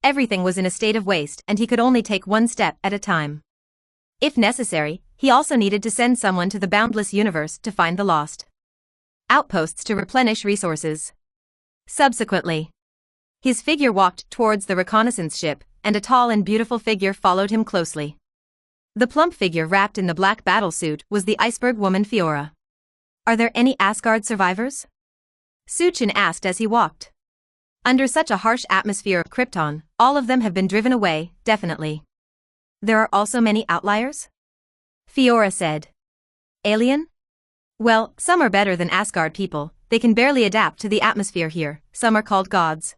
Everything was in a state of waste and he could only take one step at a time. If necessary, he also needed to send someone to the boundless universe to find the lost outposts to replenish resources. Subsequently, his figure walked towards the reconnaissance ship, and a tall and beautiful figure followed him closely. The plump figure wrapped in the black battlesuit was the iceberg woman Fiora. Are there any Asgard survivors? Suchin asked as he walked. Under such a harsh atmosphere of Krypton, all of them have been driven away, definitely. There are also many outliers? Fiora said. Alien? Well, some are better than Asgard people, they can barely adapt to the atmosphere here, some are called gods.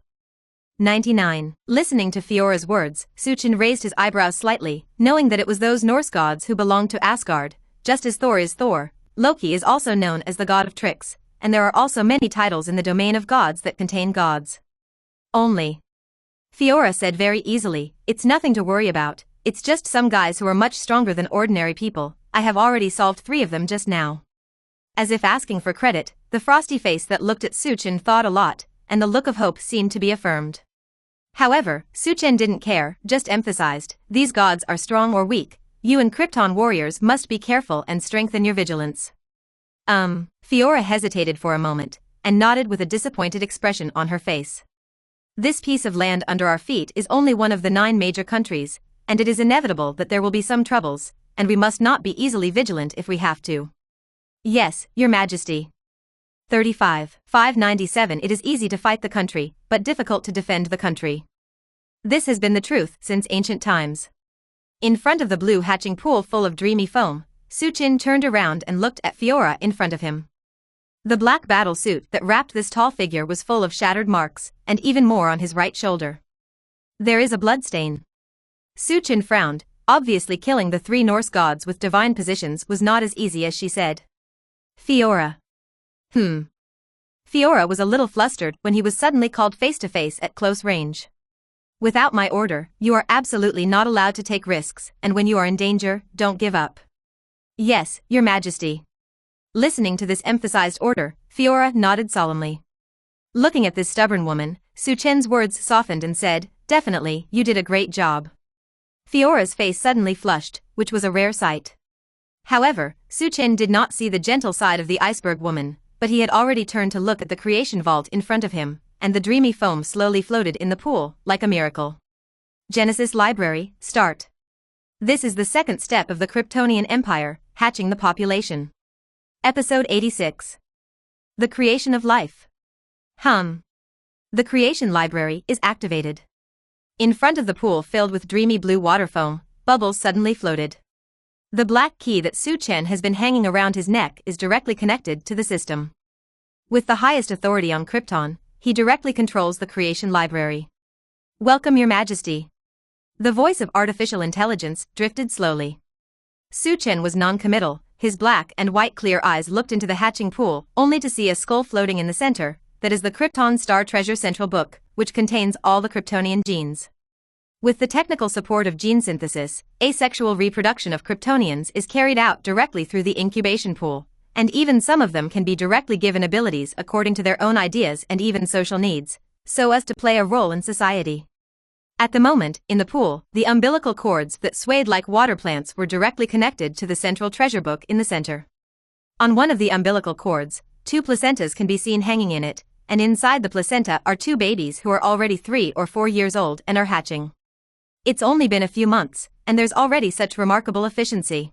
99. Listening to Fiora's words, Suchin raised his eyebrows slightly, knowing that it was those Norse gods who belonged to Asgard. Just as Thor is Thor, Loki is also known as the god of tricks, and there are also many titles in the domain of gods that contain gods. Only. Fiora said very easily, it's nothing to worry about, it's just some guys who are much stronger than ordinary people, I have already solved 3 of them just now. As if asking for credit, the frosty face that looked at Suchin thawed a lot, and the look of hope seemed to be affirmed. However, Suchen didn't care, just emphasized, these gods are strong or weak, you and Krypton warriors must be careful and strengthen your vigilance. Fiora hesitated for a moment, and nodded with a disappointed expression on her face. This piece of land under our feet is only one of the 9 major countries, and it is inevitable that there will be some troubles, and we must not be easily vigilant if we have to. Yes, Your Majesty. 35. 597. It is easy to fight the country, but difficult to defend the country. This has been the truth since ancient times. In front of the blue hatching pool full of dreamy foam, Suchin turned around and looked at Fiora in front of him. The black battle suit that wrapped this tall figure was full of shattered marks, and even more on his right shoulder. There is a bloodstain. Suchin frowned. Obviously killing the 3 Norse gods with divine positions was not as easy as she said. Fiora. Fiora was a little flustered when he was suddenly called face to face at close range. Without my order, you are absolutely not allowed to take risks, and when you are in danger, don't give up. Yes, Your Majesty. Listening to this emphasized order, Fiora nodded solemnly. Looking at this stubborn woman, Suchin's words softened and said, "Definitely, you did a great job." Fiora's face suddenly flushed, which was a rare sight. However, Suchin did not see the gentle side of the iceberg woman, but he had already turned to look at the creation vault in front of him, and the dreamy foam slowly floated in the pool, like a miracle. Genesis Library, start. This is the second step of the Kryptonian Empire, hatching the population. Episode 86. The Creation of Life. The creation library is activated. In front of the pool filled with dreamy blue water foam, bubbles suddenly floated. The black key that Suchin has been hanging around his neck is directly connected to the system. With the highest authority on Krypton, he directly controls the creation library. Welcome, Your Majesty. The voice of artificial intelligence drifted slowly. Suchin was non-committal. His black and white clear eyes looked into the hatching pool, only to see a skull floating in the center. That is the Krypton Star Treasure Central Book, which contains all the Kryptonian genes. With the technical support of gene synthesis, asexual reproduction of Kryptonians is carried out directly through the incubation pool, and even some of them can be directly given abilities according to their own ideas and even social needs, so as to play a role in society. At the moment, in the pool, the umbilical cords that swayed like water plants were directly connected to the central treasure book in the center. On one of the umbilical cords, 2 placentas can be seen hanging in it, and inside the placenta are 2 babies who are already 3 or 4 years old and are hatching. It's only been a few months, and there's already such remarkable efficiency.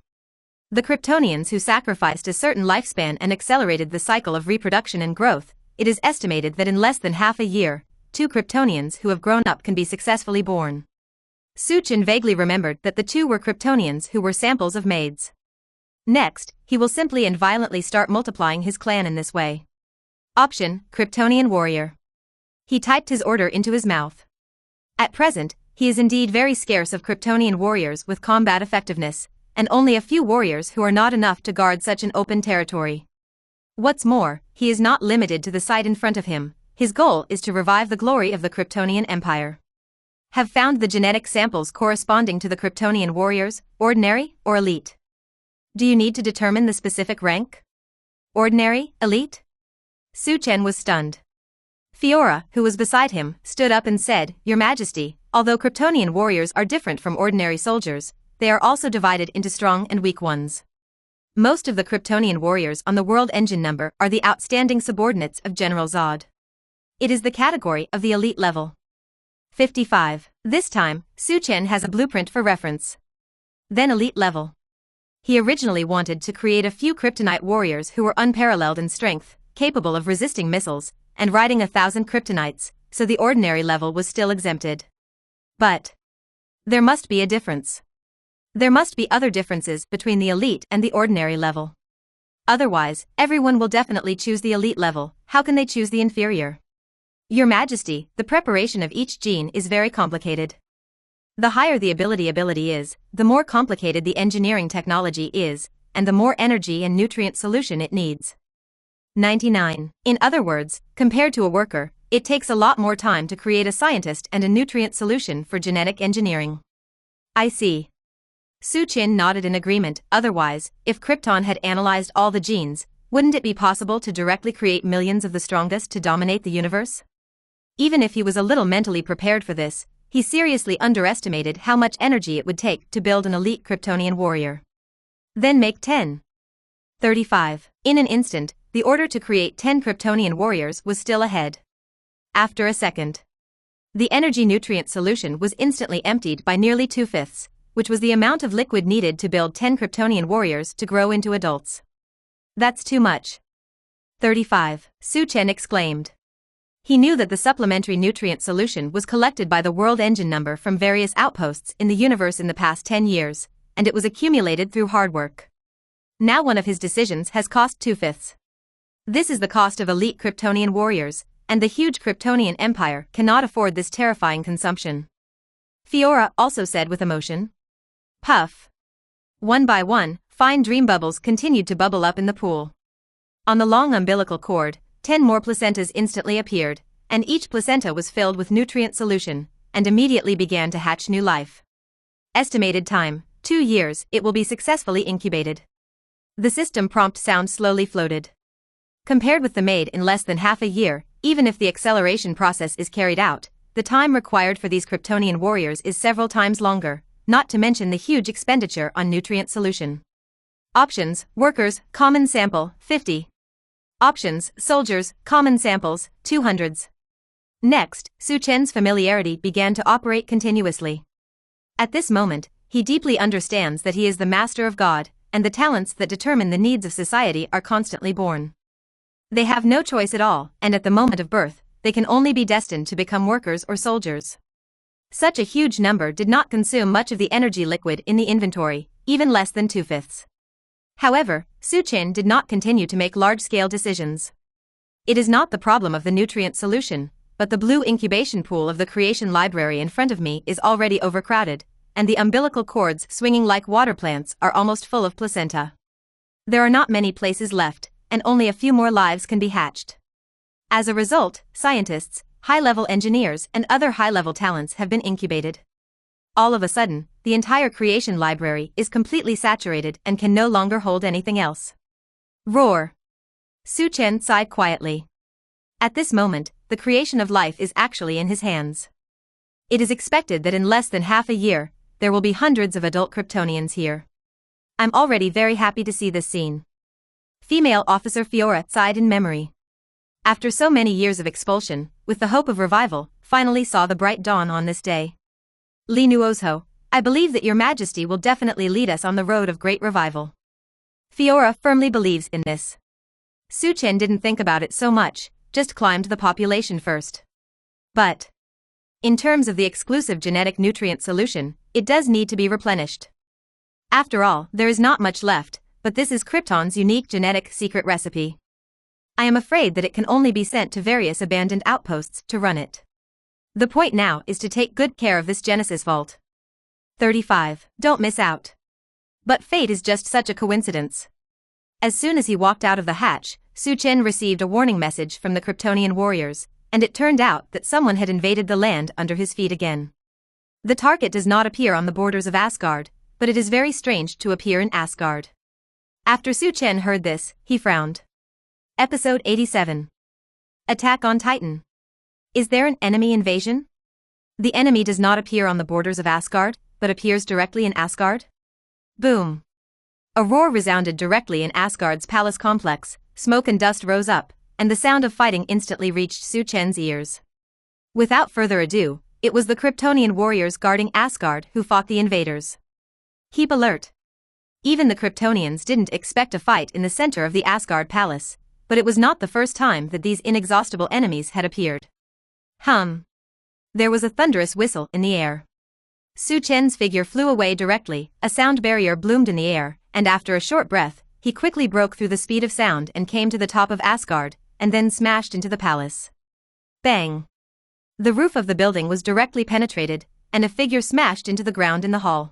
The Kryptonians who sacrificed a certain lifespan and accelerated the cycle of reproduction and growth, it is estimated that in less than half a year, 2 Kryptonians who have grown up can be successfully born. Suchin vaguely remembered that the 2 were Kryptonians who were samples of maids. Next, he will simply and violently start multiplying his clan in this way. Option, Kryptonian warrior. He typed his order into his mouth. At present, he is indeed very scarce of Kryptonian warriors with combat effectiveness, and only a few warriors who are not enough to guard such an open territory. What's more, he is not limited to the site in front of him. His goal is to revive the glory of the Kryptonian Empire. Have found the genetic samples corresponding to the Kryptonian warriors, ordinary or elite? Do you need to determine the specific rank? Ordinary, elite? Suchin was stunned. Fiora, who was beside him, stood up and said, "Your Majesty, although Kryptonian warriors are different from ordinary soldiers, they are also divided into strong and weak ones. Most of the Kryptonian warriors on the World Engine number are the outstanding subordinates of General Zod. It is the category of the elite level. 55. This time, Suchin has a blueprint for reference. Then elite level. He originally wanted to create a few Kryptonite warriors who were unparalleled in strength, capable of resisting missiles, and riding 1,000 Kryptonites, so the ordinary level was still exempted. But there must be a difference. There must be other differences between the elite and the ordinary level. Otherwise, everyone will definitely choose the elite level. How can they choose the inferior? Your Majesty, the preparation of each gene is very complicated. The higher the ability is, the more complicated the engineering technology is, and the more energy and nutrient solution it needs. 99. In other words, compared to a worker, it takes a lot more time to create a scientist and a nutrient solution for genetic engineering. I see. Suchin nodded in agreement. Otherwise, if Krypton had analyzed all the genes, wouldn't it be possible to directly create millions of the strongest to dominate the universe? Even if he was a little mentally prepared for this, he seriously underestimated how much energy it would take to build an elite Kryptonian warrior. Then make 10. 35. In an instant, the order to create 10 Kryptonian warriors was still ahead. After a second, the energy nutrient solution was instantly emptied by nearly 2/5, which was the amount of liquid needed to build 10 Kryptonian warriors to grow into adults. That's too much. 35. Suchin exclaimed. He knew that the supplementary nutrient solution was collected by the World Engine number from various outposts in the universe in the past 10 years, and it was accumulated through hard work. Now one of his decisions has cost 2/5. This is the cost of elite Kryptonian warriors, and the huge Kryptonian Empire cannot afford this terrifying consumption. Fiora also said with emotion. Puff. One by one, fine dream bubbles continued to bubble up in the pool. On the long umbilical cord, 10 more placentas instantly appeared, and each placenta was filled with nutrient solution, and immediately began to hatch new life. Estimated time, 2 years, it will be successfully incubated. The system prompt sound slowly floated. Compared with the made in less than half a year, even if the acceleration process is carried out, the time required for these Kryptonian warriors is several times longer, not to mention the huge expenditure on nutrient solution. Options, workers, common sample, 50. Options, soldiers, common samples, 200s. Next, Su Chen's familiarity began to operate continuously. At this moment, he deeply understands that he is the master of God, and the talents that determine the needs of society are constantly born. They have no choice at all, and at the moment of birth, they can only be destined to become workers or soldiers. Such a huge number did not consume much of the energy liquid in the inventory, even less than 2/5. However, Su Chen did not continue to make large-scale decisions. It is not the problem of the nutrient solution, but the blue incubation pool of the creation library in front of me is already overcrowded, and the umbilical cords swinging like water plants are almost full of placenta. There are not many places left, and only a few more lives can be hatched. As a result, scientists, high-level engineers, and other high-level talents have been incubated. All of a sudden, the entire creation library is completely saturated and can no longer hold anything else. Roar! Su Chen sighed quietly. At this moment, the creation of life is actually in his hands. It is expected that in less than half a year, there will be hundreds of adult Kryptonians here. I'm already very happy to see this scene. Female officer Fiora sighed in memory. After so many years of expulsion, with the hope of revival, finally saw the bright dawn on this day. Li Nuozho, I believe that your majesty will definitely lead us on the road of great revival. Fiora firmly believes in this. Su Chen didn't think about it so much, just climbed the population first. But in terms of the exclusive genetic nutrient solution, it does need to be replenished. After all, there is not much left, but this is Krypton's unique genetic secret recipe. I am afraid that it can only be sent to various abandoned outposts to run it. The point now is to take good care of this Genesis vault. 35. Don't miss out. But fate is just such a coincidence. As soon as he walked out of the hatch, Su Chen received a warning message from the Kryptonian warriors, and it turned out that someone had invaded the land under his feet again. The target does not appear on the borders of Asgard, but it is very strange to appear in Asgard. After Su Chen heard this, he frowned. Episode 87. Attack on Titan. Is there an enemy invasion? The enemy does not appear on the borders of Asgard, but appears directly in Asgard? Boom. A roar resounded directly in Asgard's palace complex, smoke and dust rose up, and the sound of fighting instantly reached Su Chen's ears. Without further ado, it was the Kryptonian warriors guarding Asgard who fought the invaders. Keep alert. Even the Kryptonians didn't expect a fight in the center of the Asgard palace, but it was not the first time that these inexhaustible enemies had appeared. There was a thunderous whistle in the air. Su Chen's figure flew away directly, a sound barrier bloomed in the air, and after a short breath, he quickly broke through the speed of sound and came to the top of Asgard, and then smashed into the palace. Bang! The roof of the building was directly penetrated, and a figure smashed into the ground in the hall.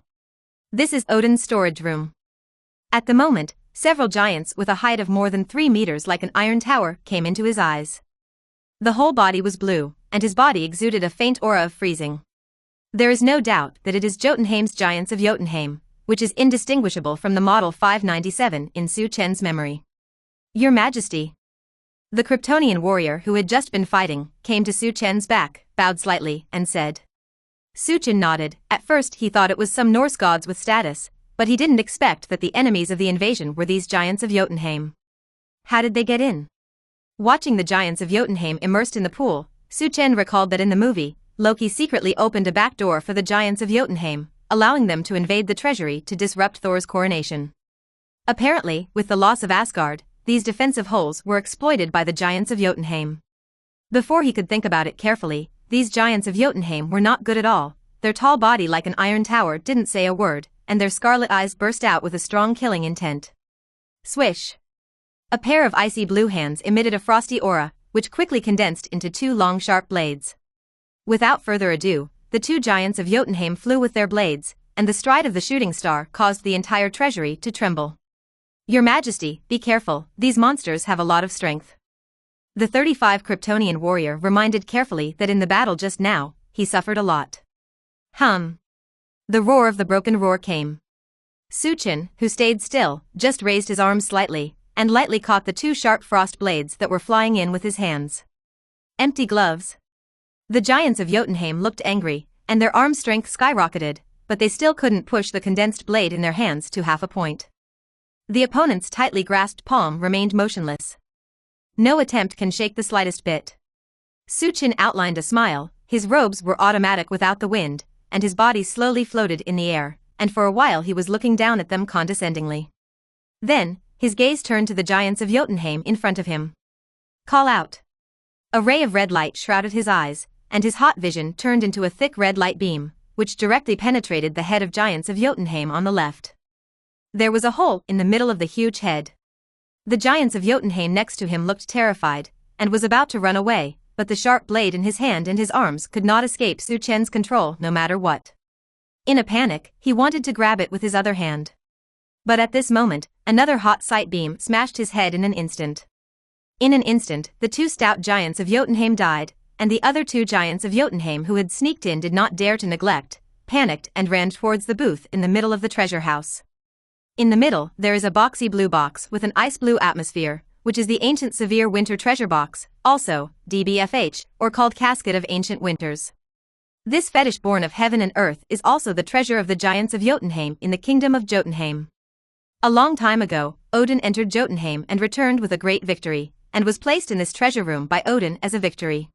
This is Odin's storage room. At the moment, several giants with a height of more than 3 meters like an iron tower came into his eyes. The whole body was blue, and his body exuded a faint aura of freezing. There is no doubt that it is Jotunheim's Giants of Jotunheim, which is indistinguishable from the Model 597 in Su Chen's memory. Your Majesty. The Kryptonian warrior who had just been fighting came to Su Chen's back, bowed slightly, and said. Su Chen nodded. At first he thought it was some Norse gods with status, but he didn't expect that the enemies of the invasion were these Giants of Jotunheim. How did they get in? Watching the Giants of Jotunheim immersed in the pool, Su Chen recalled that in the movie, Loki secretly opened a back door for the Giants of Jotunheim, allowing them to invade the treasury to disrupt Thor's coronation. Apparently, with the loss of Asgard, these defensive holes were exploited by the Giants of Jotunheim. Before he could think about it carefully, these Giants of Jotunheim were not good at all. Their tall body like an iron tower didn't say a word, and their scarlet eyes burst out with a strong killing intent. Swish! A pair of icy blue hands emitted a frosty aura, which quickly condensed into 2 long sharp blades. Without further ado, the two giants of Jotunheim flew with their blades, and the stride of the shooting star caused the entire treasury to tremble. "Your Majesty, be careful, these monsters have a lot of strength." The 35 Kryptonian warrior reminded carefully that in the battle just now, he suffered a lot. The roar of the broken roar came. Suchin, who stayed still, just raised his arms slightly, and lightly caught the two sharp frost blades that were flying in with his hands. Empty gloves. The giants of Jotunheim looked angry, and their arm strength skyrocketed, but they still couldn't push the condensed blade in their hands to half a point. The opponent's tightly grasped palm remained motionless. No attempt can shake the slightest bit. Suchin outlined a smile, his robes were automatic without the wind, and his body slowly floated in the air, and for a while he was looking down at them condescendingly. Then, his gaze turned to the giants of Jotunheim in front of him. "Call out." A ray of red light shrouded his eyes, and his hot vision turned into a thick red light beam, which directly penetrated the head of giants of Jotunheim on the left. There was a hole in the middle of the huge head. The giants of Jotunheim next to him looked terrified, and was about to run away, but the sharp blade in his hand and his arms could not escape Suchen's control no matter what. In a panic, he wanted to grab it with his other hand. But at this moment, another hot sight beam smashed his head in an instant. In an instant, the two stout giants of Jotunheim died, and the other two giants of Jotunheim who had sneaked in did not dare to neglect, panicked and ran towards the booth in the middle of the treasure house. In the middle, there is a boxy blue box with an ice blue atmosphere, which is the ancient severe winter treasure box, also, DBFH, or called Casket of Ancient Winters. This fetish born of heaven and earth is also the treasure of the giants of Jotunheim in the kingdom of Jotunheim. A long time ago, Odin entered Jotunheim and returned with a great victory, and was placed in this treasure room by Odin as a victory.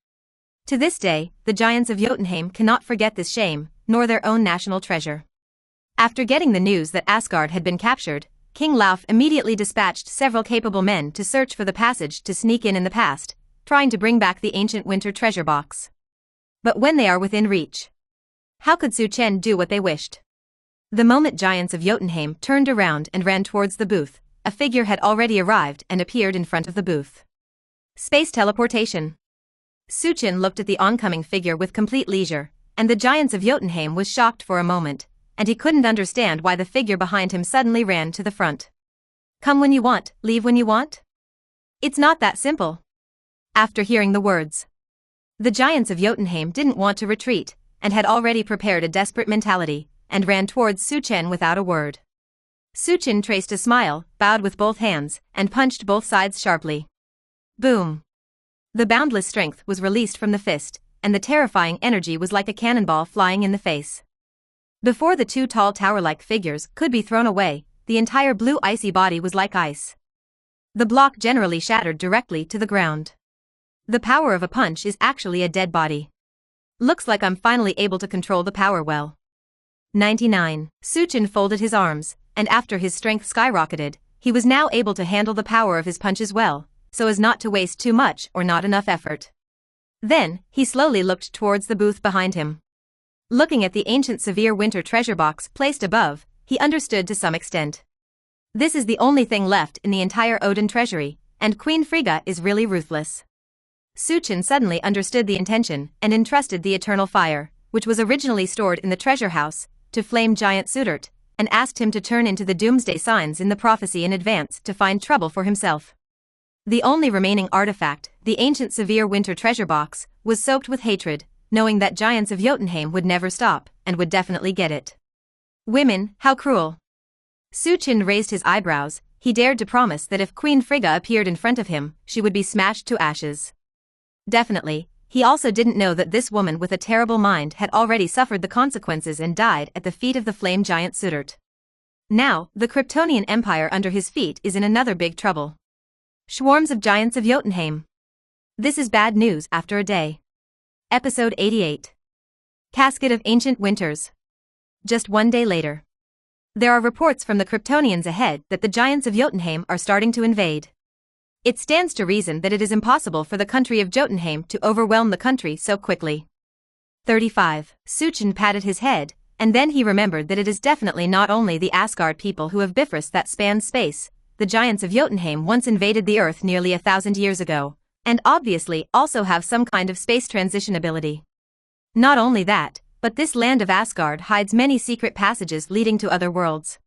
To this day, the giants of Jotunheim cannot forget this shame, nor their own national treasure. After getting the news that Asgard had been captured, King Lauf immediately dispatched several capable men to search for the passage to sneak in the past, trying to bring back the ancient winter treasure box. But when they are within reach, how could Suchen do what they wished? The moment giants of Jotunheim turned around and ran towards the booth, a figure had already arrived and appeared in front of the booth. Space teleportation. Suchen looked at the oncoming figure with complete leisure, and the giants of Jotunheim was shocked for a moment, and he couldn't understand why the figure behind him suddenly ran to the front. Come when you want, leave when you want? It's not that simple. After hearing the words, the giants of Jotunheim didn't want to retreat, and had already prepared a desperate mentality, and ran towards Suchen without a word. Suchen traced a smile, bowed with both hands, and punched both sides sharply. Boom! The boundless strength was released from the fist, and the terrifying energy was like a cannonball flying in the face. Before the two tall tower-like figures could be thrown away, the entire blue icy body was like ice. The block generally shattered directly to the ground. The power of a punch is actually a dead body. Looks like I'm finally able to control the power well. 99. Suchen folded his arms, and after his strength skyrocketed, he was now able to handle the power of his punches well, so as not to waste too much or not enough effort. Then, he slowly looked towards the booth behind him. Looking at the ancient severe winter treasure box placed above, he understood to some extent. This is the only thing left in the entire Odin treasury, and Queen Frigga is really ruthless. Suchen suddenly understood the intention and entrusted the eternal fire, which was originally stored in the treasure house, to flame giant Sudert, and asked him to turn into the doomsday signs in the prophecy in advance to find trouble for himself. The only remaining artifact, the ancient severe winter treasure box, was soaked with hatred, knowing that giants of Jotunheim would never stop, and would definitely get it. Women, how cruel. Suchen raised his eyebrows. He dared to promise that if Queen Frigga appeared in front of him, she would be smashed to ashes. Definitely, he also didn't know that this woman with a terrible mind had already suffered the consequences and died at the feet of the flame giant Sudert. Now, the Kryptonian Empire under his feet is in another big trouble. Swarms of giants of Jotunheim. This is bad news after a day. Episode 88. Casket of Ancient Winters. Just one day later. There are reports from the Kryptonians ahead that the giants of Jotunheim are starting to invade. It stands to reason that it is impossible for the country of Jotunheim to overwhelm the country so quickly. 35. Suchen patted his head, and then he remembered that it is definitely not only the Asgard people who have Bifrost that spans space. The giants of Jotunheim once invaded the Earth nearly 1,000 years ago, and obviously also have some kind of space transition ability. Not only that, But this land of Asgard hides many secret passages leading to other worlds.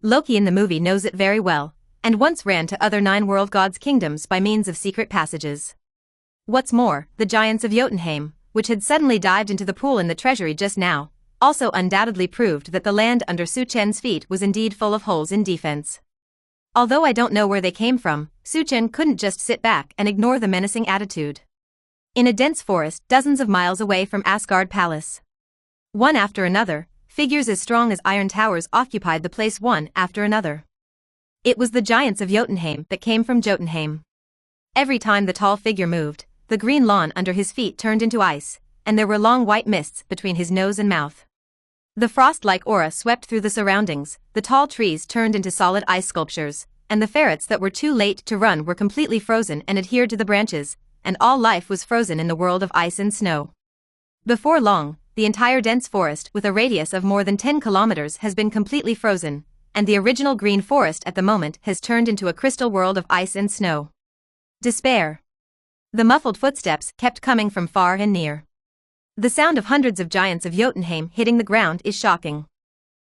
Loki in the movie knows it very well, and once ran to other 9 world gods' kingdoms by means of secret passages. What's more, the giants of Jotunheim, which had suddenly dived into the pool in the treasury just now, also undoubtedly proved that the land under Su Chen's feet was indeed full of holes in defense. Although I don't know where they came from, Su Chen couldn't just sit back and ignore the menacing attitude. In a dense forest dozens of miles away from Asgard Palace, one after another, figures as strong as iron towers occupied the place one after another. It was the giants of Jotunheim that came from Jotunheim. Every time the tall figure moved, the green lawn under his feet turned into ice, and there were long white mists between his nose and mouth. The frost-like aura swept through the surroundings, the tall trees turned into solid ice sculptures, and the ferrets that were too late to run were completely frozen and adhered to the branches, and all life was frozen in the world of ice and snow. Before long, the entire dense forest with a radius of more than 10 kilometers has been completely frozen, and the original green forest at the moment has turned into a crystal world of ice and snow. Despair. The muffled footsteps kept coming from far and near. The sound of hundreds of giants of Jotunheim hitting the ground is shocking.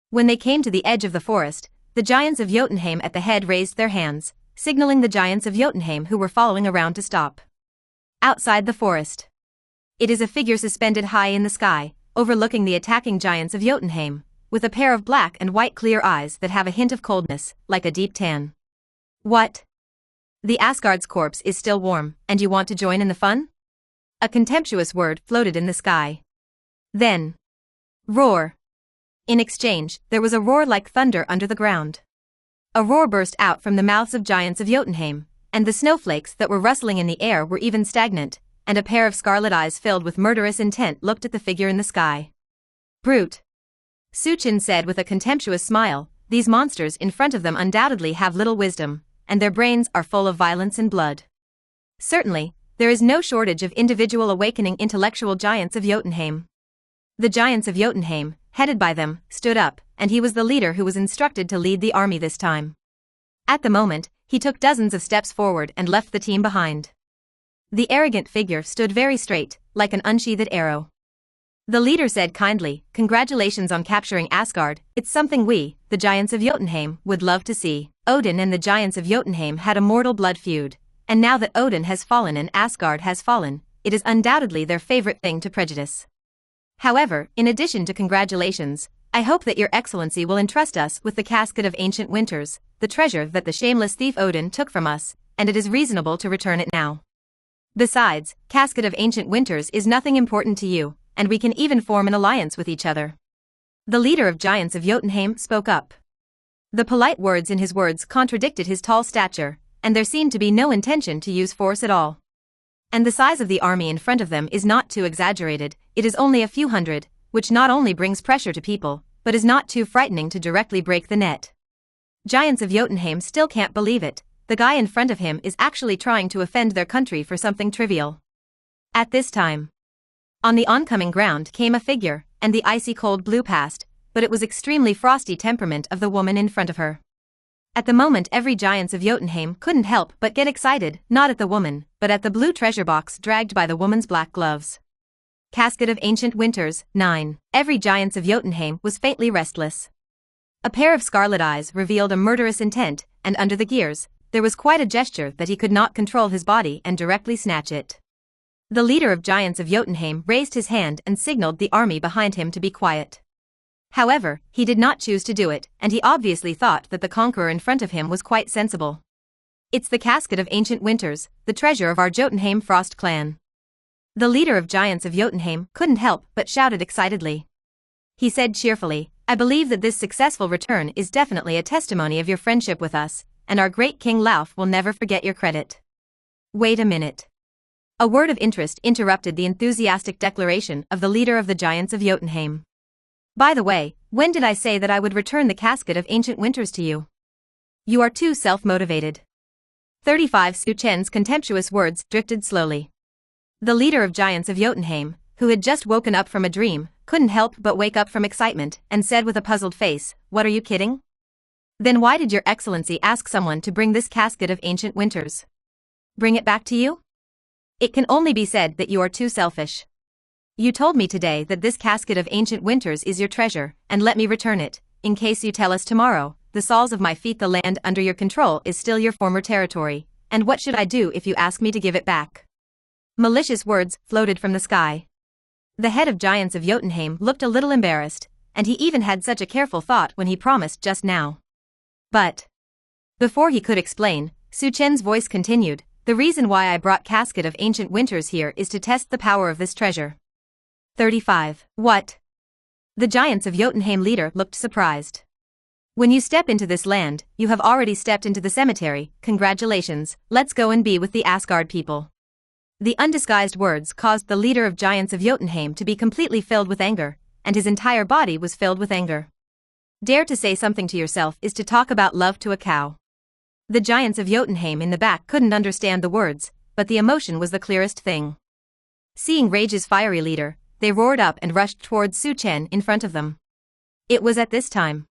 When they came to the edge of the forest, the giants of Jotunheim at the head raised their hands, signaling the giants of Jotunheim who were following around to stop. Outside the forest, it is a figure suspended high in the sky, overlooking the attacking giants of Jotunheim, with a pair of black and white clear eyes that have a hint of coldness, like a deep tan. What? The Asgard's corpse is still warm, and you want to join in the fun? A contemptuous word floated in the sky. Then, roar. In exchange, there was a roar like thunder under the ground. A roar burst out from the mouths of giants of Jotunheim, and the snowflakes that were rustling in the air were even stagnant, and a pair of scarlet eyes filled with murderous intent looked at the figure in the sky. Brute. Su Chen said with a contemptuous smile, these monsters in front of them undoubtedly have little wisdom, and their brains are full of violence and blood. Certainly, there is no shortage of individual awakening intellectual giants of Jotunheim. The giants of Jotunheim, headed by them, stood up, and he was the leader who was instructed to lead the army this time. At the moment, he took dozens of steps forward and left the team behind. The arrogant figure stood very straight, like an unsheathed arrow. The leader said kindly, "Congratulations on capturing Asgard, it's something we, the giants of Jotunheim, would love to see." Odin and the giants of Jotunheim had a mortal blood feud, and now that Odin has fallen and Asgard has fallen, it is undoubtedly their favorite thing to prejudice. However, in addition to congratulations, I hope that your excellency will entrust us with the casket of ancient winters, the treasure that the shameless thief Odin took from us, and it is reasonable to return it now. Besides, casket of ancient winters is nothing important to you, and we can even form an alliance with each other. The leader of giants of Jotunheim spoke up. The polite words in his words contradicted his tall stature, and there seemed to be no intention to use force at all. And the size of the army in front of them is not too exaggerated, it is only a few hundred, which not only brings pressure to people, but is not too frightening to directly break the net. Giants of Jotunheim still can't believe it, the guy in front of him is actually trying to offend their country for something trivial. At this time, on the oncoming ground came a figure, and the icy cold blew past, but it was extremely frosty temperament of the woman in front of her. At the moment every giants of Jotunheim couldn't help but get excited, not at the woman, but at the blue treasure box dragged by the woman's black gloves. Casket of Ancient Winters, 9. Every giants of Jotunheim was faintly restless. A pair of scarlet eyes revealed a murderous intent, and under the gears, there was quite a gesture that he could not control his body and directly snatch it. The leader of giants of Jotunheim raised his hand and signaled the army behind him to be quiet. However, he did not choose to do it, and he obviously thought that the conqueror in front of him was quite sensible. "It's the casket of ancient winters, the treasure of our Jotunheim Frost clan." The leader of giants of Jotunheim couldn't help but shouted excitedly. He said cheerfully, "I believe that this successful return is definitely a testimony of your friendship with us, and our great King Lauf will never forget your credit." Wait a minute. A word of interest interrupted the enthusiastic declaration of the leader of the giants of Jotunheim. "By the way, when did I say that I would return the casket of ancient winters to you? You are too self-motivated." 35 Su Chen's contemptuous words drifted slowly. The leader of giants of Jotunheim, who had just woken up from a dream, couldn't help but wake up from excitement and said with a puzzled face, "What are you kidding? Then why did your excellency ask someone to bring this casket of ancient winters? Bring it back to you? It can only be said that you are too selfish. You told me today that this casket of ancient winters is your treasure, and let me return it, in case you tell us tomorrow, the soles of my feet the land under your control is still your former territory, and what should I do if you ask me to give it back? Malicious words floated from the sky. The head of Giants of Jotunheim looked a little embarrassed, and he even had such a careful thought when he promised just now. But before he could explain, Su Chen's voice continued, the reason why I brought Casket of Ancient Winters here is to test the power of this treasure. 35. What? The Giants of Jotunheim leader looked surprised. When you step into this land, you have already stepped into the cemetery, congratulations, let's go and be with the Asgard people. The undisguised words caused the leader of Giants of Jotunheim to be completely filled with anger, and his entire body was filled with anger. Dare to say something to yourself is to talk about love to a cow. The Giants of Jotunheim in the back couldn't understand the words, but the emotion was the clearest thing. Seeing Rage's fiery leader, they roared up and rushed towards Su Chen in front of them. It was at this time.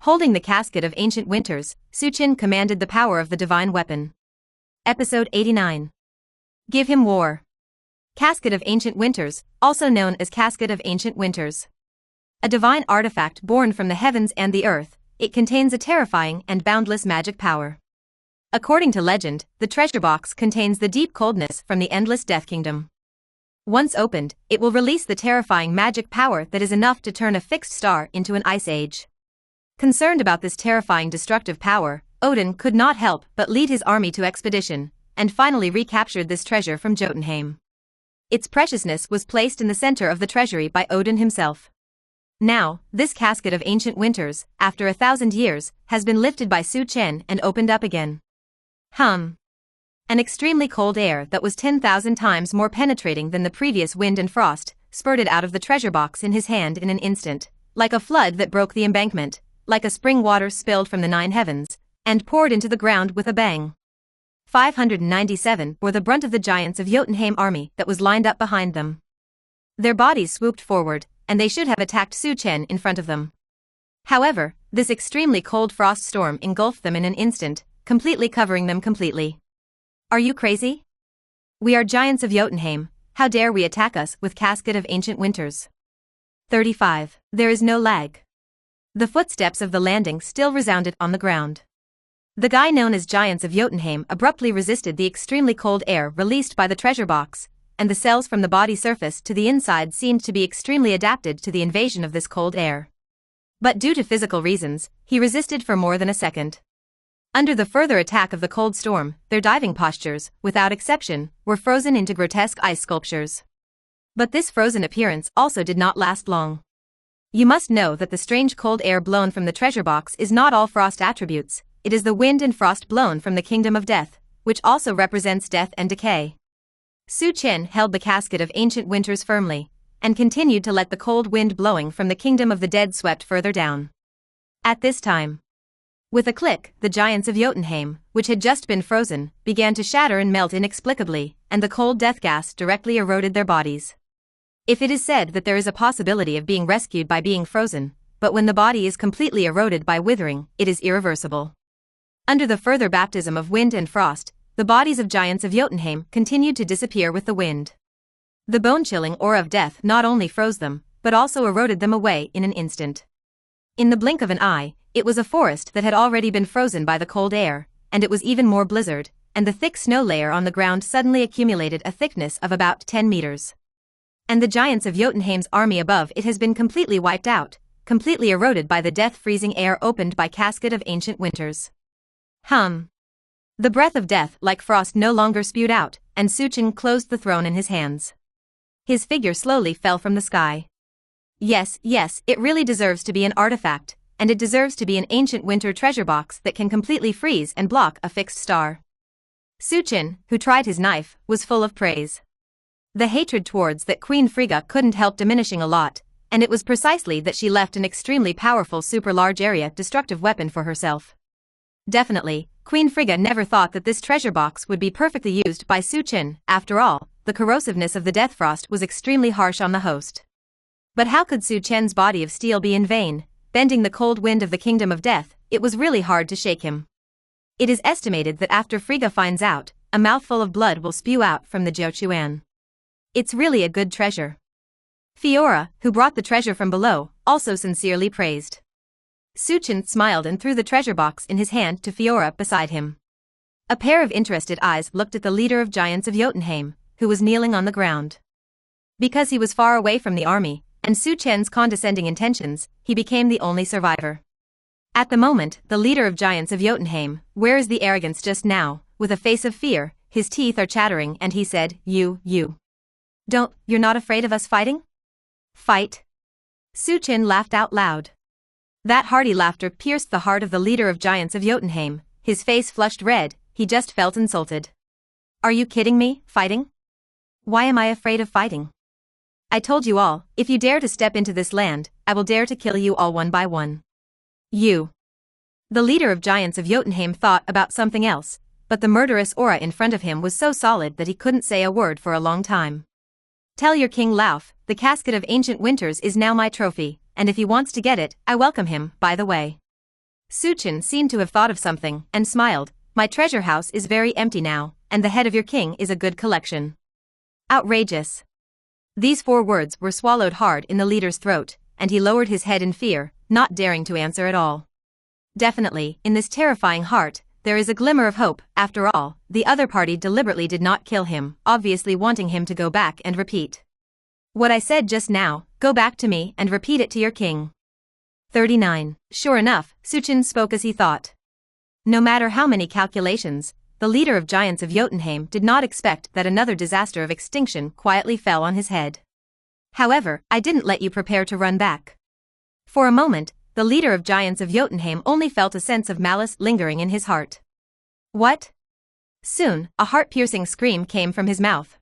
Holding the casket of ancient winters, Su Chen commanded the power of the divine weapon. Episode 89. Give him war. Casket of Ancient Winters, also known as Casket of Ancient Winters. A divine artifact born from the heavens and the earth, it contains a terrifying and boundless magic power. According to legend, the treasure box contains the deep coldness from the endless Death Kingdom. Once opened, it will release the terrifying magic power that is enough to turn a fixed star into an ice age. Concerned about this terrifying destructive power, Odin could not help but lead his army to expedition, and finally recaptured this treasure from Jotunheim. Its preciousness was placed in the center of the treasury by Odin himself. Now, this casket of ancient winters, after 1,000 years, has been lifted by Su Chen and opened up again. An extremely cold air that was 10,000 times more penetrating than the previous wind and frost, spurted out of the treasure box in his hand in an instant, like a flood that broke the embankment, like a spring water spilled from the 9 heavens, and poured into the ground with a bang. 597 were the brunt of the Giants of Jotunheim army that was lined up behind them. Their bodies swooped forward, and they should have attacked Su Chen in front of them. However, this extremely cold frost storm engulfed them in an instant, completely covering them completely. Are you crazy? We are Giants of Jotunheim, how dare we attack us with Casket of Ancient Winters? 35. There is no lag. The footsteps of the landing still resounded on the ground. The guy known as Giants of Jotunheim abruptly resisted the extremely cold air released by the treasure box, and the cells from the body surface to the inside seemed to be extremely adapted to the invasion of this cold air. But due to physical reasons, he resisted for more than a second. Under the further attack of the cold storm, their diving postures, without exception, were frozen into grotesque ice sculptures. But this frozen appearance also did not last long. You must know that the strange cold air blown from the treasure box is not all frost attributes, it is the wind and frost blown from the kingdom of death, which also represents death and decay. Su Chen held the casket of ancient winters firmly, and continued to let the cold wind blowing from the kingdom of the dead swept further down. At this time, with a click, the Giants of Jotunheim, which had just been frozen, began to shatter and melt inexplicably, and the cold death gas directly eroded their bodies. If it is said that there is a possibility of being rescued by being frozen, but when the body is completely eroded by withering, it is irreversible. Under the further baptism of wind and frost, the bodies of Giants of Jotunheim continued to disappear with the wind. The bone-chilling aura of death not only froze them, but also eroded them away in an instant. In the blink of an eye, it was a forest that had already been frozen by the cold air, and it was even more blizzard, and the thick snow layer on the ground suddenly accumulated a thickness of about 10 meters. And the Giants of Jotunheim's army above it has been completely wiped out, completely eroded by the death-freezing air opened by Casket of Ancient Winters. The breath of death like frost no longer spewed out, and Su Chen closed the throne in his hands. His figure slowly fell from the sky. Yes, it really deserves to be an artifact, and it deserves to be an ancient winter treasure box that can completely freeze and block a fixed star. Su Chen, who tried his knife, was full of praise. The hatred towards that Queen Frigga couldn't help diminishing a lot, and it was precisely that she left an extremely powerful super-large area destructive weapon for herself. Definitely, Queen Frigga never thought that this treasure box would be perfectly used by Su Chen. After all, the corrosiveness of the death frost was extremely harsh on the host. But how could Su Chen's body of steel be in vain, bending the cold wind of the kingdom of death? It was really hard to shake him. It is estimated that after Frigga finds out, a mouthful of blood will spew out from the Jiuquan. It's really a good treasure. Fiora, who brought the treasure from below, also sincerely praised. Suchin smiled and threw the treasure box in his hand to Fiora beside him. A pair of interested eyes looked at the leader of giants of Jotunheim, who was kneeling on the ground. Because he was far away from the army, and Suchen's condescending intentions, he became the only survivor. At the moment, the leader of giants of Jotunheim, where is the arrogance just now, with a face of fear, his teeth are chattering, and he said, You. You're not afraid of us fighting? Fight? Suchin laughed out loud. That hearty laughter pierced the heart of the leader of giants of Jotunheim. His face flushed red, he just felt insulted. Are you kidding me, fighting? Why am I afraid of fighting? I told you all, if you dare to step into this land, I will dare to kill you all one by one. You. The leader of giants of Jotunheim thought about something else, but the murderous aura in front of him was so solid that he couldn't say a word for a long time. Tell your king Lauf, the casket of ancient winters is now my trophy, and if he wants to get it, I welcome him, by the way. Suchin seemed to have thought of something, and smiled. My treasure house is very empty now, and the head of your king is a good collection. Outrageous. These 4 words were swallowed hard in the leader's throat, and he lowered his head in fear, not daring to answer at all. Definitely, in this terrifying heart, there is a glimmer of hope. After all, the other party deliberately did not kill him, obviously wanting him to go back and repeat what I said just now. Go back to me and repeat it to your king. 39. Sure enough, Suchin spoke as he thought. No matter how many calculations, the leader of giants of Jotunheim did not expect that another disaster of extinction quietly fell on his head. However, I didn't let you prepare to run back. For a moment, the leader of giants of Jotunheim only felt a sense of malice lingering in his heart. What? Soon, a heart-piercing scream came from his mouth.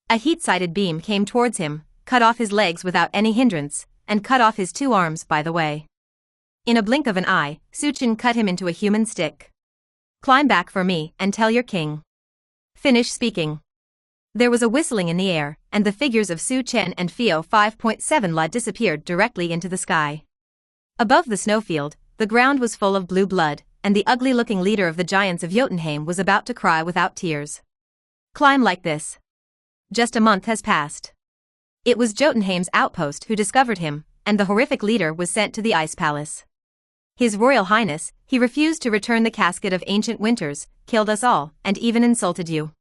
A heat-sided beam came towards him, cut off his legs without any hindrance, and cut off his 2 arms by the way. In a blink of an eye, Suchin cut him into a human stick. Climb back for me and tell your king. Finish speaking. There was a whistling in the air, and the figures of Su Chen and Fio 5.7 La disappeared directly into the sky. Above the snowfield, the ground was full of blue blood, and the ugly-looking leader of the giants of Jotunheim was about to cry without tears. Climb like this. Just a month has passed. It was Jotunheim's outpost who discovered him, and the horrific leader was sent to the Ice Palace. His Royal Highness, he refused to return the casket of ancient winters, killed us all, and even insulted you.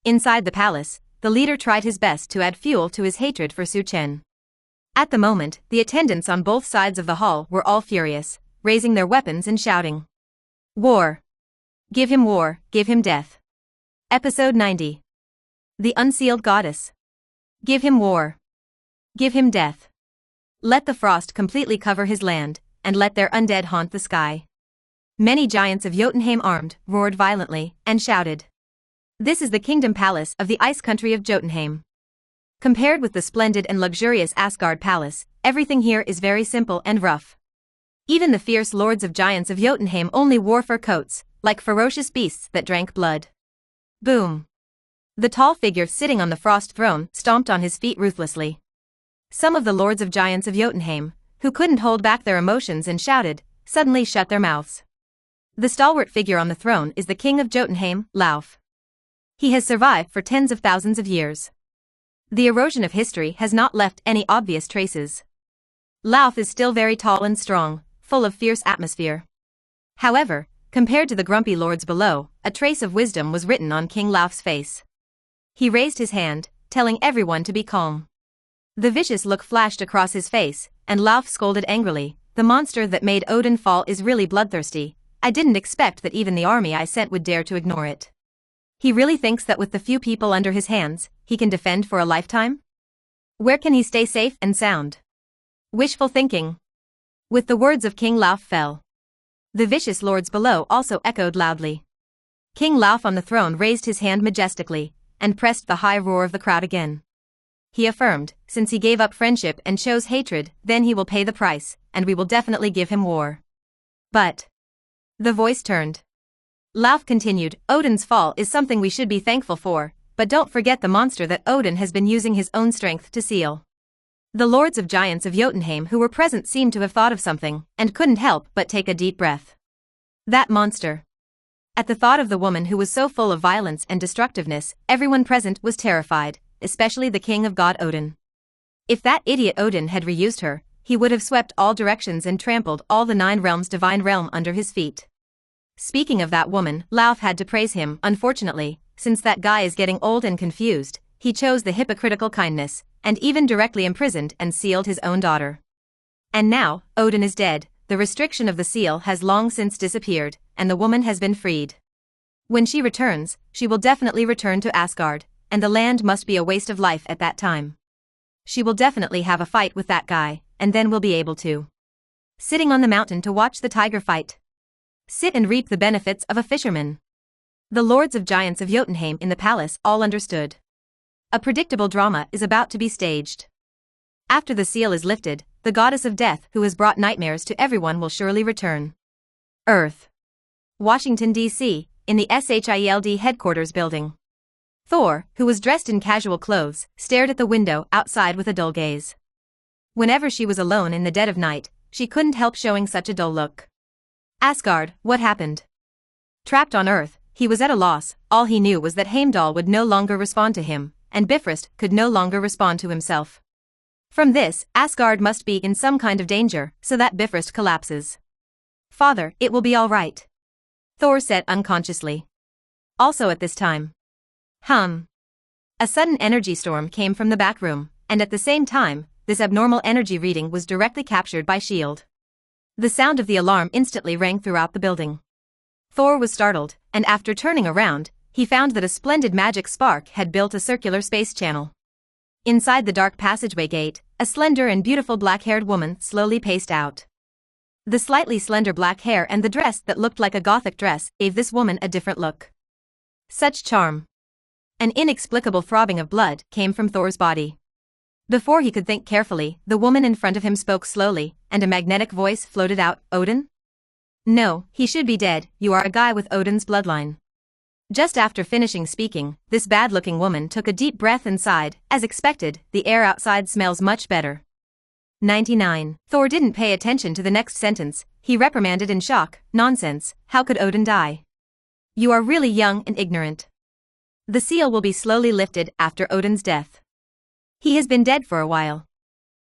Inside the palace, the leader tried his best to add fuel to his hatred for Su Chen. At the moment, the attendants on both sides of the hall were all furious, raising their weapons and shouting. War. Give him war, give him death. Episode 90. The Unsealed Goddess. Give him war. Give him death. Let the frost completely cover his land, and let their undead haunt the sky. Many giants of Jotunheim armed, roared violently, and shouted. This is the kingdom palace of the ice country of Jotunheim. Compared with the splendid and luxurious Asgard palace, everything here is very simple and rough. Even the fierce lords of giants of Jotunheim only wore fur coats, like ferocious beasts that drank blood. Boom. The tall figure sitting on the frost throne stomped on his feet ruthlessly. Some of the lords of giants of Jotunheim, who couldn't hold back their emotions and shouted, suddenly shut their mouths. The stalwart figure on the throne is the king of Jotunheim, Lauf. He has survived for tens of thousands of years. The erosion of history has not left any obvious traces. Lauf is still very tall and strong, full of fierce atmosphere. However, compared to the grumpy lords below, a trace of wisdom was written on King Lauf's face. He raised his hand, telling everyone to be calm. The vicious look flashed across his face, and Lauf scolded angrily, the monster that made Odin fall is really bloodthirsty. I didn't expect that even the army I sent would dare to ignore it. He really thinks that with the few people under his hands, he can defend for a lifetime? Where can he stay safe and sound? Wishful thinking. With the words of King Lauf fell. The vicious lords below also echoed loudly. King Lauf on the throne raised his hand majestically, and pressed the high roar of the crowd again. He affirmed, since he gave up friendship and chose hatred, then he will pay the price, and we will definitely give him war. But the voice turned. Lauf continued, Odin's fall is something we should be thankful for, but don't forget the monster that Odin has been using his own strength to seal. The lords of giants of Jotunheim who were present seemed to have thought of something, and couldn't help but take a deep breath. That monster. At the thought of the woman who was so full of violence and destructiveness, everyone present was terrified, especially the king of God Odin. If that idiot Odin had reused her, he would have swept all directions and trampled all the 9 realms' divine realm under his feet. Speaking of that woman, Lauf had to praise him. Unfortunately, since that guy is getting old and confused, he chose the hypocritical kindness, and even directly imprisoned and sealed his own daughter. And now, Odin is dead, the restriction of the seal has long since disappeared, and the woman has been freed. When she returns, she will definitely return to Asgard, and the land must be a waste of life at that time. She will definitely have a fight with that guy, and then we'll be able to. Sitting on the mountain to watch the tiger fight. Sit and reap the benefits of a fisherman. The lords of giants of Jotunheim in the palace all understood. A predictable drama is about to be staged. After the seal is lifted, the goddess of death who has brought nightmares to everyone will surely return. Earth. Washington, D.C., in the SHIELD headquarters building. Thor, who was dressed in casual clothes, stared at the window outside with a dull gaze. Whenever she was alone in the dead of night, she couldn't help showing such a dull look. Asgard, what happened? Trapped on Earth, he was at a loss. All he knew was that Heimdall would no longer respond to him, and Bifrost could no longer respond to himself. From this, Asgard must be in some kind of danger, so that Bifrost collapses. Father, it will be all right. Thor said unconsciously. Also at this time. A sudden energy storm came from the back room, and at the same time, this abnormal energy reading was directly captured by S.H.I.E.L.D. The sound of the alarm instantly rang throughout the building. Thor was startled, and after turning around, he found that a splendid magic spark had built a circular space channel. Inside the dark passageway gate, a slender and beautiful black-haired woman slowly paced out. The slightly slender black hair and the dress that looked like a gothic dress gave this woman a different look. Such charm. An inexplicable throbbing of blood came from Thor's body. Before he could think carefully, the woman in front of him spoke slowly, and a magnetic voice floated out, Odin? No, he should be dead, you are a guy with Odin's bloodline. Just after finishing speaking, this bad-looking woman took a deep breath and sighed. As expected, the air outside smells much better. 99. Thor didn't pay attention to the next sentence, he reprimanded in shock, nonsense, how could Odin die? You are really young and ignorant. The seal will be slowly lifted after Odin's death. He has been dead for a while.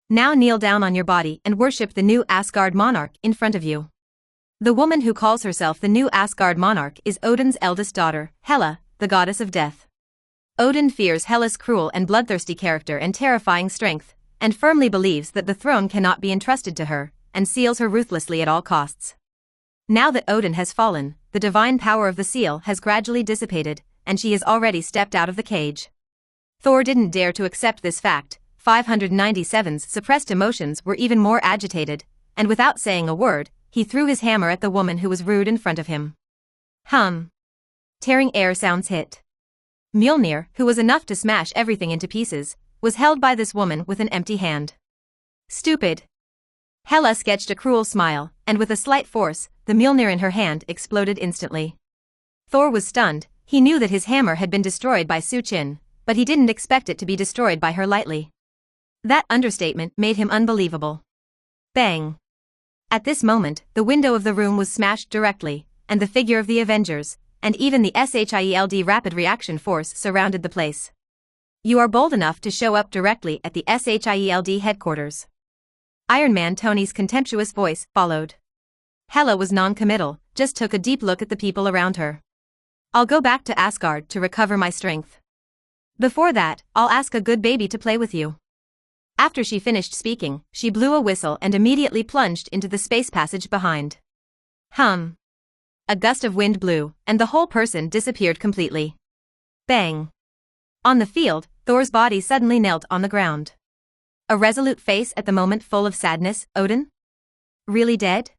Now kneel down on your body and worship the new Asgard monarch in front of you. The woman who calls herself the new Asgard monarch is Odin's eldest daughter, Hela, the goddess of death. Odin fears Hela's cruel and bloodthirsty character and terrifying strength, and firmly believes that the throne cannot be entrusted to her, and seals her ruthlessly at all costs. Now that Odin has fallen, the divine power of the seal has gradually dissipated, and she has already stepped out of the cage. Thor didn't dare to accept this fact. 597's suppressed emotions were even more agitated, and without saying a word, he threw his hammer at the woman who was rude in front of him. Tearing air sounds hit. Mjolnir, who was enough to smash everything into pieces, was held by this woman with an empty hand. Stupid. Hela sketched a cruel smile, and with a slight force, the Mjolnir in her hand exploded instantly. Thor was stunned. He knew that his hammer had been destroyed by Suchin, but he didn't expect it to be destroyed by her lightly. That understatement made him unbelievable. Bang! At this moment, the window of the room was smashed directly, and the figure of the Avengers, and even the SHIELD rapid reaction force surrounded the place. You are bold enough to show up directly at the SHIELD headquarters. Iron Man Tony's contemptuous voice followed. Hela was non-committal, just took a deep look at the people around her. I'll go back to Asgard to recover my strength. Before that, I'll ask a good baby to play with you. After she finished speaking, she blew a whistle and immediately plunged into the space passage behind. A gust of wind blew, and the whole person disappeared completely. Bang! On the field, Thor's body suddenly knelt on the ground. A resolute face at the moment full of sadness. Odin? Really dead?